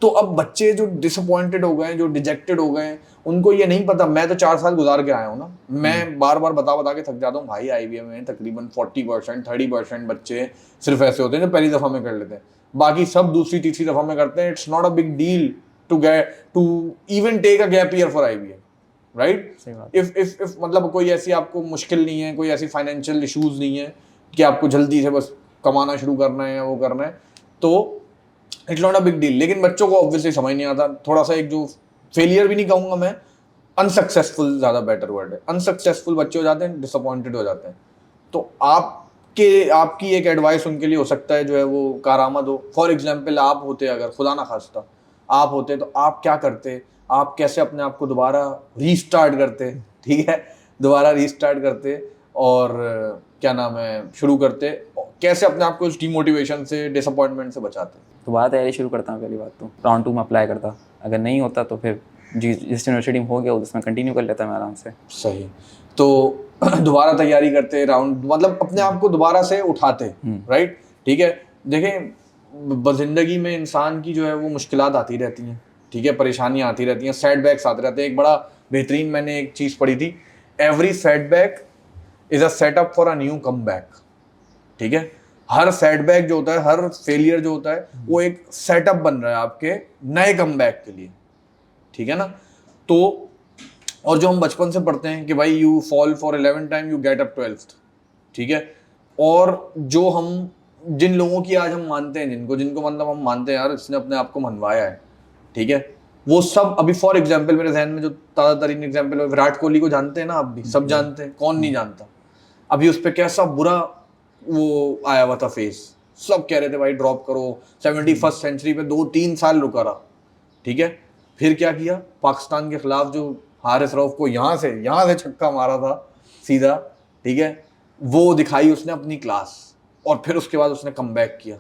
तो अब बच्चे जो डिसअपॉइंटेड हो गए, जो डिजेक्टेड हो गए, उनको ये नहीं पता, मैं तो 4 साल गुजार के आया हूँ ना, मैं बार बार बता के थक जाता हूँ भाई। आईबीए में तकरीबन 40% 30% बच्चे सिर्फ ऐसे होते हैं जो पहली दफ़ा में कर लेते हैं, बाकी सब दूसरी तीसरी दफ़ा में करते हैं। It's not a big deal to even take a gap year for IBA, right. If मतलब कोई ऐसी आपको मुश्किल नहीं है, कोई ऐसी फाइनेंशियल इशूज़ नहीं है कि आपको जल्दी से बस कमाना शुरू करना है या वो करना है, तो it's not a big deal. लेकिन बच्चों को ऑब्वियसली समझ नहीं आता, थोड़ा सा एक जो फेलियर भी नहीं कहूँगा मैं, अनसक्सेसफुल ज़्यादा बेटर वर्ड है, अनसक्सेसफुल बच्चे हो जाते हैं, डिसअपॉइंटेड हो जाते हैं। तो आपकी एक एडवाइस उनके लिए हो सकता है जो है वो कारआमद हो। फॉर एग्जाम्पल आप होते, अगर खुदा ना खास्ता आप होते, तो आप क्या करते, आप कैसे अपने आप को दोबारा रीस्टार्ट करते, ठीक है, दोबारा रीस्टार्ट करते और क्या नाम है शुरू करते, कैसे अपने आप को उस डीमोटिवेशन से, डिसअपॉइंटमेंट से बचाते? दोबारा तैयारी शुरू करता हूँ। पहली बात तो राउंड 2 में अप्लाई करता, अगर नहीं होता तो फिर जिस यूनिवर्सिटी में हो गया उसमें कंटिन्यू कर लेता मैं आराम से। सही। तो दोबारा तैयारी करते, राउंड मतलब अपने आप को दोबारा से उठाते, राइट, ठीक है। देखें ज़िंदगी में इंसान की जो है वो मुश्किलात आती रहती हैं, ठीक है, परेशानियाँ आती रहती हैं, सेटबैक्स आते रहते हैं। एक बड़ा बेहतरीन मैंने एक चीज़ पढ़ी थी, every setback is a setup for a new come back, ठीक है। हर सेटबैक जो होता है, हर फेलियर जो होता है, वो एक सेटअप बन रहा है आपके नए कम बैक के लिए, ठीक है ना। तो और जो हम बचपन से पढ़ते हैं कि भाई you fall for 11 time you get up 12th, ठीक है। और जो हम जिन लोगों की आज हम मानते हैं, जिनको मतलब हम मानते हैं यार इसने अपने आप को मनवाया है, ठीक है, वो सब अभी फॉर एग्जाम्पल मेरे जहन में जो ताज़ा तरीन एग्जाम्पल है, विराट कोहली को जानते हैं ना, आप भी सब जानते हैं, कौन नहीं जानता। अभी उस पर कैसा बुरा वो आया हुआ था फेस, सब कह रहे थे भाई ड्रॉप करो, 71st सेंचुरी पे 2-3 साल रुका रहा, ठीक है। फिर क्या किया, पाकिस्तान के खिलाफ जो हारिस रऊफ को यहाँ से छक्का मारा था सीधा, ठीक है, वो दिखाई उसने अपनी क्लास, और फिर उसके बाद उसने कमबैक किया।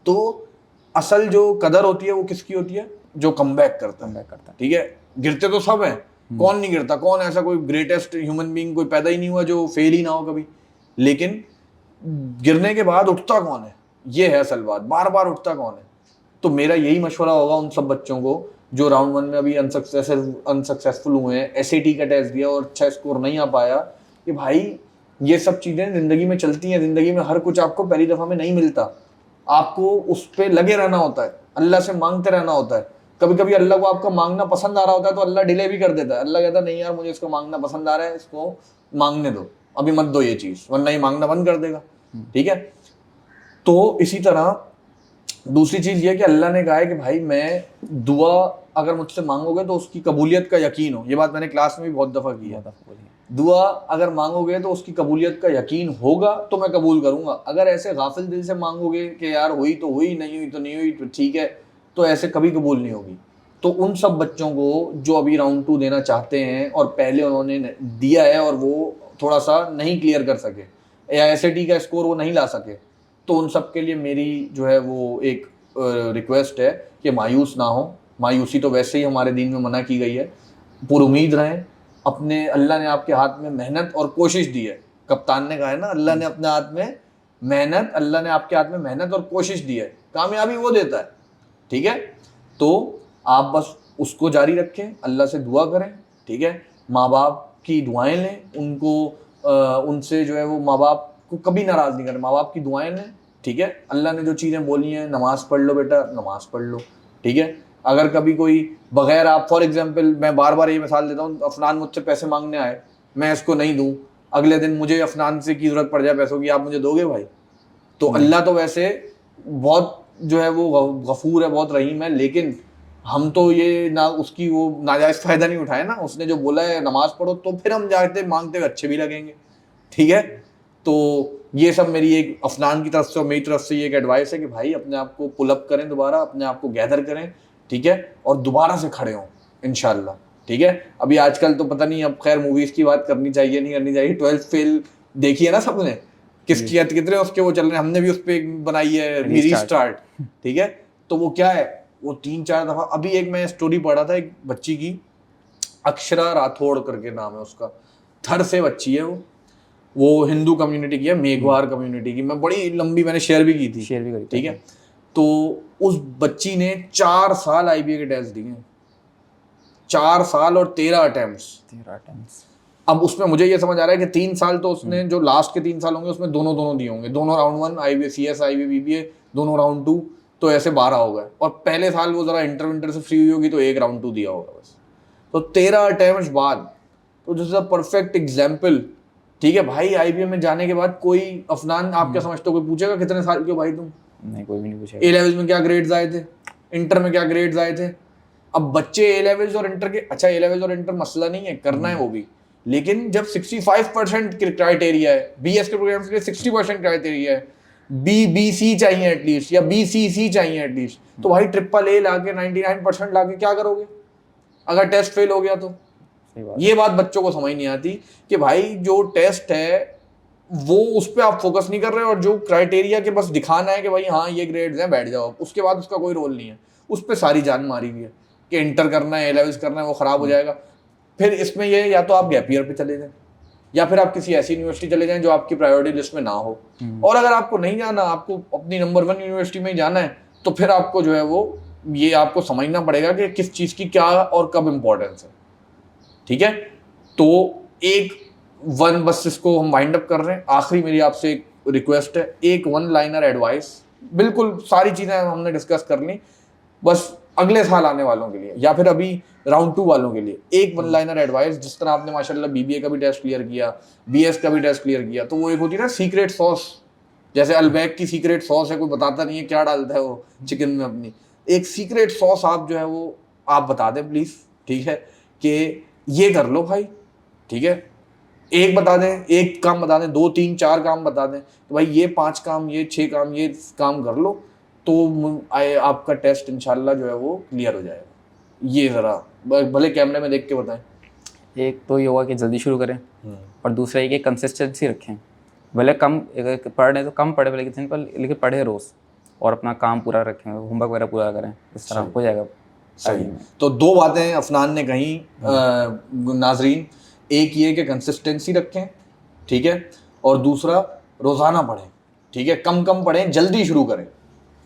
तो असल जो कदर होती है वो किसकी होती है, जो कमबैक करता है, ठीक है। गिरते तो सब हैं, कौन नहीं गिरता, कौन ऐसा कोई ग्रेटेस्ट ह्यूमन बीइंग कोई पैदा ही नहीं हुआ जो फेल ही ना हो कभी, लेकिन गिरने के बाद उठता कौन है, ये है असल बात, बार बार उठता कौन है। तो मेरा यही मशवरा होगा उन सब बच्चों को जो राउंड 1 में अभी अनसक्सेसफुल हुए हैं, SAT का टेस्ट दिया और अच्छा स्कोर नहीं आ पाया, कि भाई ये सब चीजें जिंदगी में चलती हैं, जिंदगी में हर कुछ आपको पहली दफा में नहीं मिलता, आपको उस पे लगे रहना होता है, अल्लाह से मांगते रहना होता है। कभी कभी अल्लाह को आपका मांगना पसंद आ रहा होता है तो अल्लाह डिले भी कर देता है, अल्लाह कहता है नहीं यार मुझे इसको मांगना पसंद आ रहा है, इसको मांगने दो, अभी मत दो ये चीज, वरना ये मांगना बंद कर देगा। ठीक है, तो इसी तरह दूसरी चीज ये कि अल्लाह ने कहा है कि भाई मैं दुआ अगर मुझसे मांगोगे तो उसकी कबूलियत का यकीन हो, ये बात मैंने क्लास में भी बहुत दफा की है, दुआ अगर मांगोगे तो उसकी कबूलियत का यकीन होगा तो मैं कबूल करूंगा। अगर ऐसे गाफिल दिल से मांगोगे कि यार हुई तो हुई, नहीं हुई तो नहीं हुई, तो ठीक है, तो ऐसे कभी कबूल नहीं होगी। तो उन सब बच्चों को जो अभी राउंड 2 देना चाहते हैं और पहले उन्होंने दिया है और वो थोड़ा सा नहीं क्लियर कर सके या SAT का स्कोर वो नहीं ला सके, तो उन सब के लिए मेरी जो है वो एक रिक्वेस्ट है कि मायूस ना हो। मायूसी तो वैसे ही हमारे दीन में मना की गई है, पुरुमीद रहें। अपने अल्लाह ने आपके हाथ में मेहनत और कोशिश दी है, कप्तान ने कहा है ना, अल्लाह ने अपने हाथ में मेहनत, अल्लाह ने आपके हाथ में मेहनत और कोशिश दी है, कामयाबी वो देता है। ठीक है, तो आप बस उसको जारी रखें, अल्लाह से दुआ करें। ठीक है, माँ बाप की दुआएं लें, उनको उनसे जो है वो माँ बाप को कभी नाराज़ नहीं करें, माँ बाप की दुआएं लें। ठीक है, अल्लाह ने जो चीज़ें बोली हैं, नमाज़ पढ़ लो बेटा, नमाज़ पढ़ लो। ठीक है, अगर कभी कोई बगैर आप फॉर एग्जांपल, मैं बार बार ये मिसाल देता हूँ, अफनान मुझसे पैसे मांगने आए, मैं इसको नहीं दूँ, अगले दिन मुझे अफनान से की ज़रूरत पड़ जाए पैसों की, आप मुझे दोगे भाई? तो अल्लाह तो वैसे बहुत जो है वो गफूर है, बहुत रहीम है, लेकिन हम तो ये ना उसकी वो नाजायज़ फ़ायदा नहीं उठाए ना, उसने जो बोला है नमाज़ पढ़ो, तो फिर हम जाते मांगते हुए अच्छे भी लगेंगे। ठीक है, तो ये सब मेरी एक अफनान की तरफ से और मेरी तरफ से ये एक एडवाइस है कि भाई अपने आप को पुल अप करें, दोबारा अपने आप को गैदर करें। ठीक है, और दोबारा से खड़े हों इंशाल्लाह। ठीक है, अभी आजकल तो पता नहीं, अब खैर मूवीज़ की बात करनी चाहिए नहीं करनी चाहिए, 12th फेल देखी है ना सबने, किसकी कितने उसके वो चल रहे हैं, हमने भी उस पर बनाई है रीस्टार्ट। ठीक है, तो वो क्या है, वो 3-4 दफ़ा, अभी एक मैं स्टोरी पढ़ रहा था एक बच्ची की, अक्षरा राठौड़ करके नाम है उसका, थर से बच्ची है वो हिंदू कम्युनिटी की है, मेघवार कम्युनिटी की, मैं बड़ी लंबी मैंने शेयर भी की थी। ठीक है, तो उस बच्ची ने 4 साल IBA के टेस्ट दिए, 4 साल और 13 अटेम्प्ट्स। अब उसमें मुझे ये समझ आ रहा है कि 3 साल तो उसने जो लास्ट के 3 साल होंगे उसमें दोनों दिए होंगे, दोनों round 1 IBA CS IBA BBA, दोनों राउंड 2, तो ऐसे 12 हो गए, और पहले साल वो जरा इंटर से फ्री हुई होगी तो एक राउंड 2 दिया होगा बस, तो 13 अटेम्प्ट्स बाद, तो this is a perfect example. ठीक है भाई, IBA में जाने के बाद कोई अफनान आप क्या समझते हो, कोई पूछेगा कितने साल के हो भाई तुम? नहीं, कोई भी नहीं पूछेगा। A लेवल्स में क्या ग्रेड्स आए थे, इंटर में क्या ग्रेड्स आए थे? अब बच्चे A लेवल्स और इंटर के, अच्छा A लेवल्स और इंटर मसला नहीं है, करना है वो भी, लेकिन जब 65% क्राइटेरिया है, BS के प्रोग्राम्स के लिए 60% क्राइटेरिया है, BBC चाहिए एटलीस्ट, या BCC चाहिए एटलीस्ट, तो भाई AAA लाके 99% लाके क्या करोगे अगर टेस्ट फेल हो गया तो? ये बात बच्चों को समझ नहीं आती कि भाई जो टेस्ट है वो उस पर आप फोकस नहीं कर रहे, और जो क्राइटेरिया के बस दिखाना है कि भाई हाँ ये ग्रेड्स हैं, बैठ जाओ, उसके बाद उसका कोई रोल नहीं है, उस पर सारी जान मारी हुई है कि इंटर करना है, A लेवल्स करना है, वो ख़राब हो जाएगा। फिर इसमें ये या तो आप गैप ईयर पे चले जाएं, या फिर आप किसी ऐसी यूनिवर्सिटी चले जाएं जो आपकी प्रायोरिटी लिस्ट में ना हो, और अगर आपको नहीं जाना, आपको अपनी नंबर 1 यूनिवर्सिटी में ही जाना है, तो फिर आपको जो है वो ये आपको समझना पड़ेगा कि किस चीज़ की क्या और कब इम्पोर्टेंस है। ठीक है, तो बस इसको हम वाइंड अप कर रहे हैं। आखिरी मेरी आपसे एक रिक्वेस्ट है, एक 1 लाइनर एडवाइस, बिल्कुल सारी चीज़ें हमने डिस्कस कर ली, बस अगले साल आने वालों के लिए या फिर अभी राउंड 2 वालों के लिए एक 1 लाइनर एडवाइस। जिस तरह आपने माशाल्लाह BBA का भी टेस्ट क्लियर किया, BS का भी टेस्ट क्लियर किया, तो वो एक होती है ना सीक्रेट सॉस, जैसे अलबैक की सीक्रेट सॉस है, कोई बताता नहीं है क्या डालता है वो चिकन में अपनी, एक सीक्रेट सॉस आप जो है वो आप बता दें प्लीज़। ठीक है, कि ये कर लो भाई। ठीक है, एक बता दें, एक काम बता दें, 2 3 4 काम बता दें कि भाई ये 5 काम, ये 6 काम, ये काम कर लो, तो आपका टेस्ट इंशाल्लाह जो है वो क्लियर हो जाएगा। ये ज़रा भले कैमरे में देख के बताएं। एक तो ये होगा कि जल्दी शुरू करें, और दूसरा ये कि कंसिस्टेंसी रखें, भले कम पढ़ रहे तो कम पढ़े, भले सिंपल, लेकिन पढ़े रोज़, और अपना काम पूरा रखें, होमवर्क वगैरह पूरा करें, इस तरह हो जाएगा। सही, तो 2 बातें अफनान ने कही नाजरीन, एक ये कि कंसिस्टेंसी रखें, ठीक है, और दूसरा रोज़ाना पढ़ें। ठीक है, कम पढ़ें, जल्दी शुरू करें।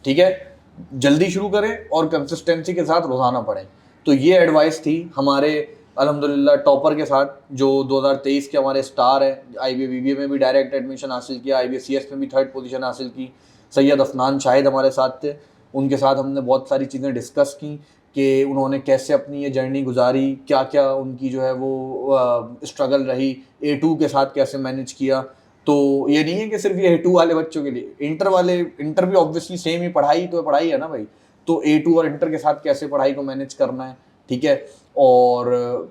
ठीक है, जल्दी शुरू करें और कंसिस्टेंसी के साथ रोज़ाना पढ़ें। तो ये एडवाइस थी हमारे अल्हम्दुलिल्लाह टॉपर के साथ, जो 2023 के हमारे स्टार हैं, IBA BBA में भी डायरेक्ट एडमिशन हासिल किया, IBA CS में भी 3rd पोजीशन हासिल की, सैयद अफनान शाहिद हमारे साथ थे। उनके साथ हमने बहुत सारी चीज़ें डिस्कस की कि उन्होंने कैसे अपनी ये जर्नी गुजारी, क्या क्या उनकी जो है वो स्ट्रगल रही, A2 के साथ कैसे मैनेज किया। तो ये नहीं है कि सिर्फ ये A2 वाले बच्चों के लिए, इंटर भी ऑब्वियसली सेम ही पढ़ाई है ना भाई। तो A2 और इंटर के साथ कैसे पढ़ाई को मैनेज करना है, ठीक है। और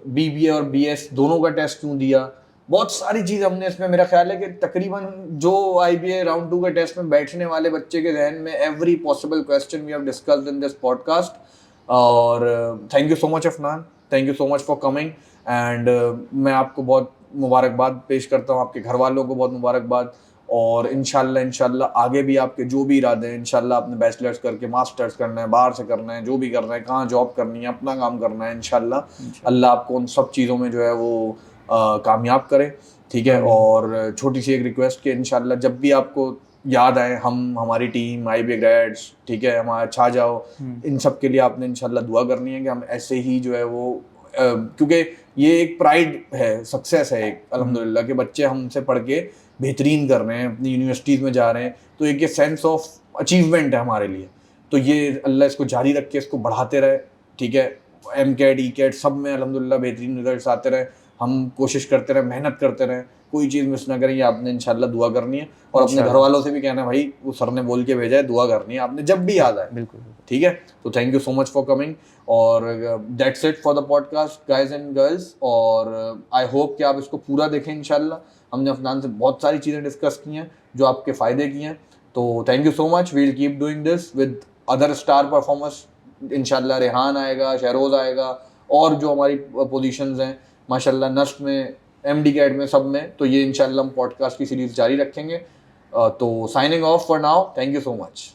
BBA और BS दोनों का टेस्ट क्यों दिया, बहुत सारी चीज़ हमने इसमें, मेरा ख्याल है कि तकरीबन जो IBA राउंड 2 के टेस्ट में बैठने वाले बच्चे के जहन में every possible question we have discussed in this podcast. और thank you so much Afnan, thank you so much for coming. And मैं आपको बहुत मुबारकबाद पेश करता हूँ, आपके घर वालों को बहुत मुबारकबाद। और इंशाल्लाह आगे भी आपके जो भी इरादे हैं, इंशाल्लाह आपने बैचलर्स करके मास्टर्स करना है, बाहर से करना है, जो भी करना है, कहाँ जॉब करनी है, अपना काम करना है, इंशाल्लाह अल्लाह आपको उन सब चीज़ों में जो है वो कामयाब करे, ठीक है। और छोटी सी एक रिक्वेस्ट कि इंशाल्लाह जब भी आपको याद आए, हमारी टीम IBA ग्रेड्स, ठीक है, हमारा छा जाओ, इन सब के लिए आपने इंशाल्लाह दुआ करनी है कि हम ऐसे ही जो है वो क्योंकि ये एक प्राइड है, सक्सेस है एक, अल्हम्दुलिल्लाह के बच्चे हमसे पढ़ के बेहतरीन कर रहे हैं, अपनी यूनिवर्सिटीज़ में जा रहे हैं, तो एक ये सेंस ऑफ अचीवमेंट है हमारे लिए। तो ये अल्लाह इसको जारी रख के इसको बढ़ाते रहे, ठीक है। MCAT ECAT सब में अल्हम्दुलिल्लाह बेहतरीन रिजल्ट्स आते रहे, हम कोशिश करते रहे, मेहनत करते रहे, कोई चीज़ मिस ना करें, ये आपने इंशाल्लाह दुआ करनी है। और अपने घर वालों से भी कहना है भाई, वो सर ने बोल के भेजा है, दुआ करनी है आपने जब भी याद आए, बिल्कुल। ठीक है। तो thank you so much for coming, और that's it for the podcast guys and girls. और आई होप कि आप इसको पूरा देखें इंशाल्लाह। हमने अफनान से बहुत सारी चीज़ें डिस्कस की हैं जो आपके फ़ायदे की हैं। तो thank you so much, we will keep doing this with other star performers. इंशाल्लाह रेहान आएगा, शहरोज़ आएगा, और जो हमारी पोजीशंस हैं माशाल्लाह, नस्ट में, MD-CAT में, सब में। तो ये इंशाल्लाह हम पॉडकास्ट की सीरीज़ जारी रखेंगे। तो signing off for now, thank you so much.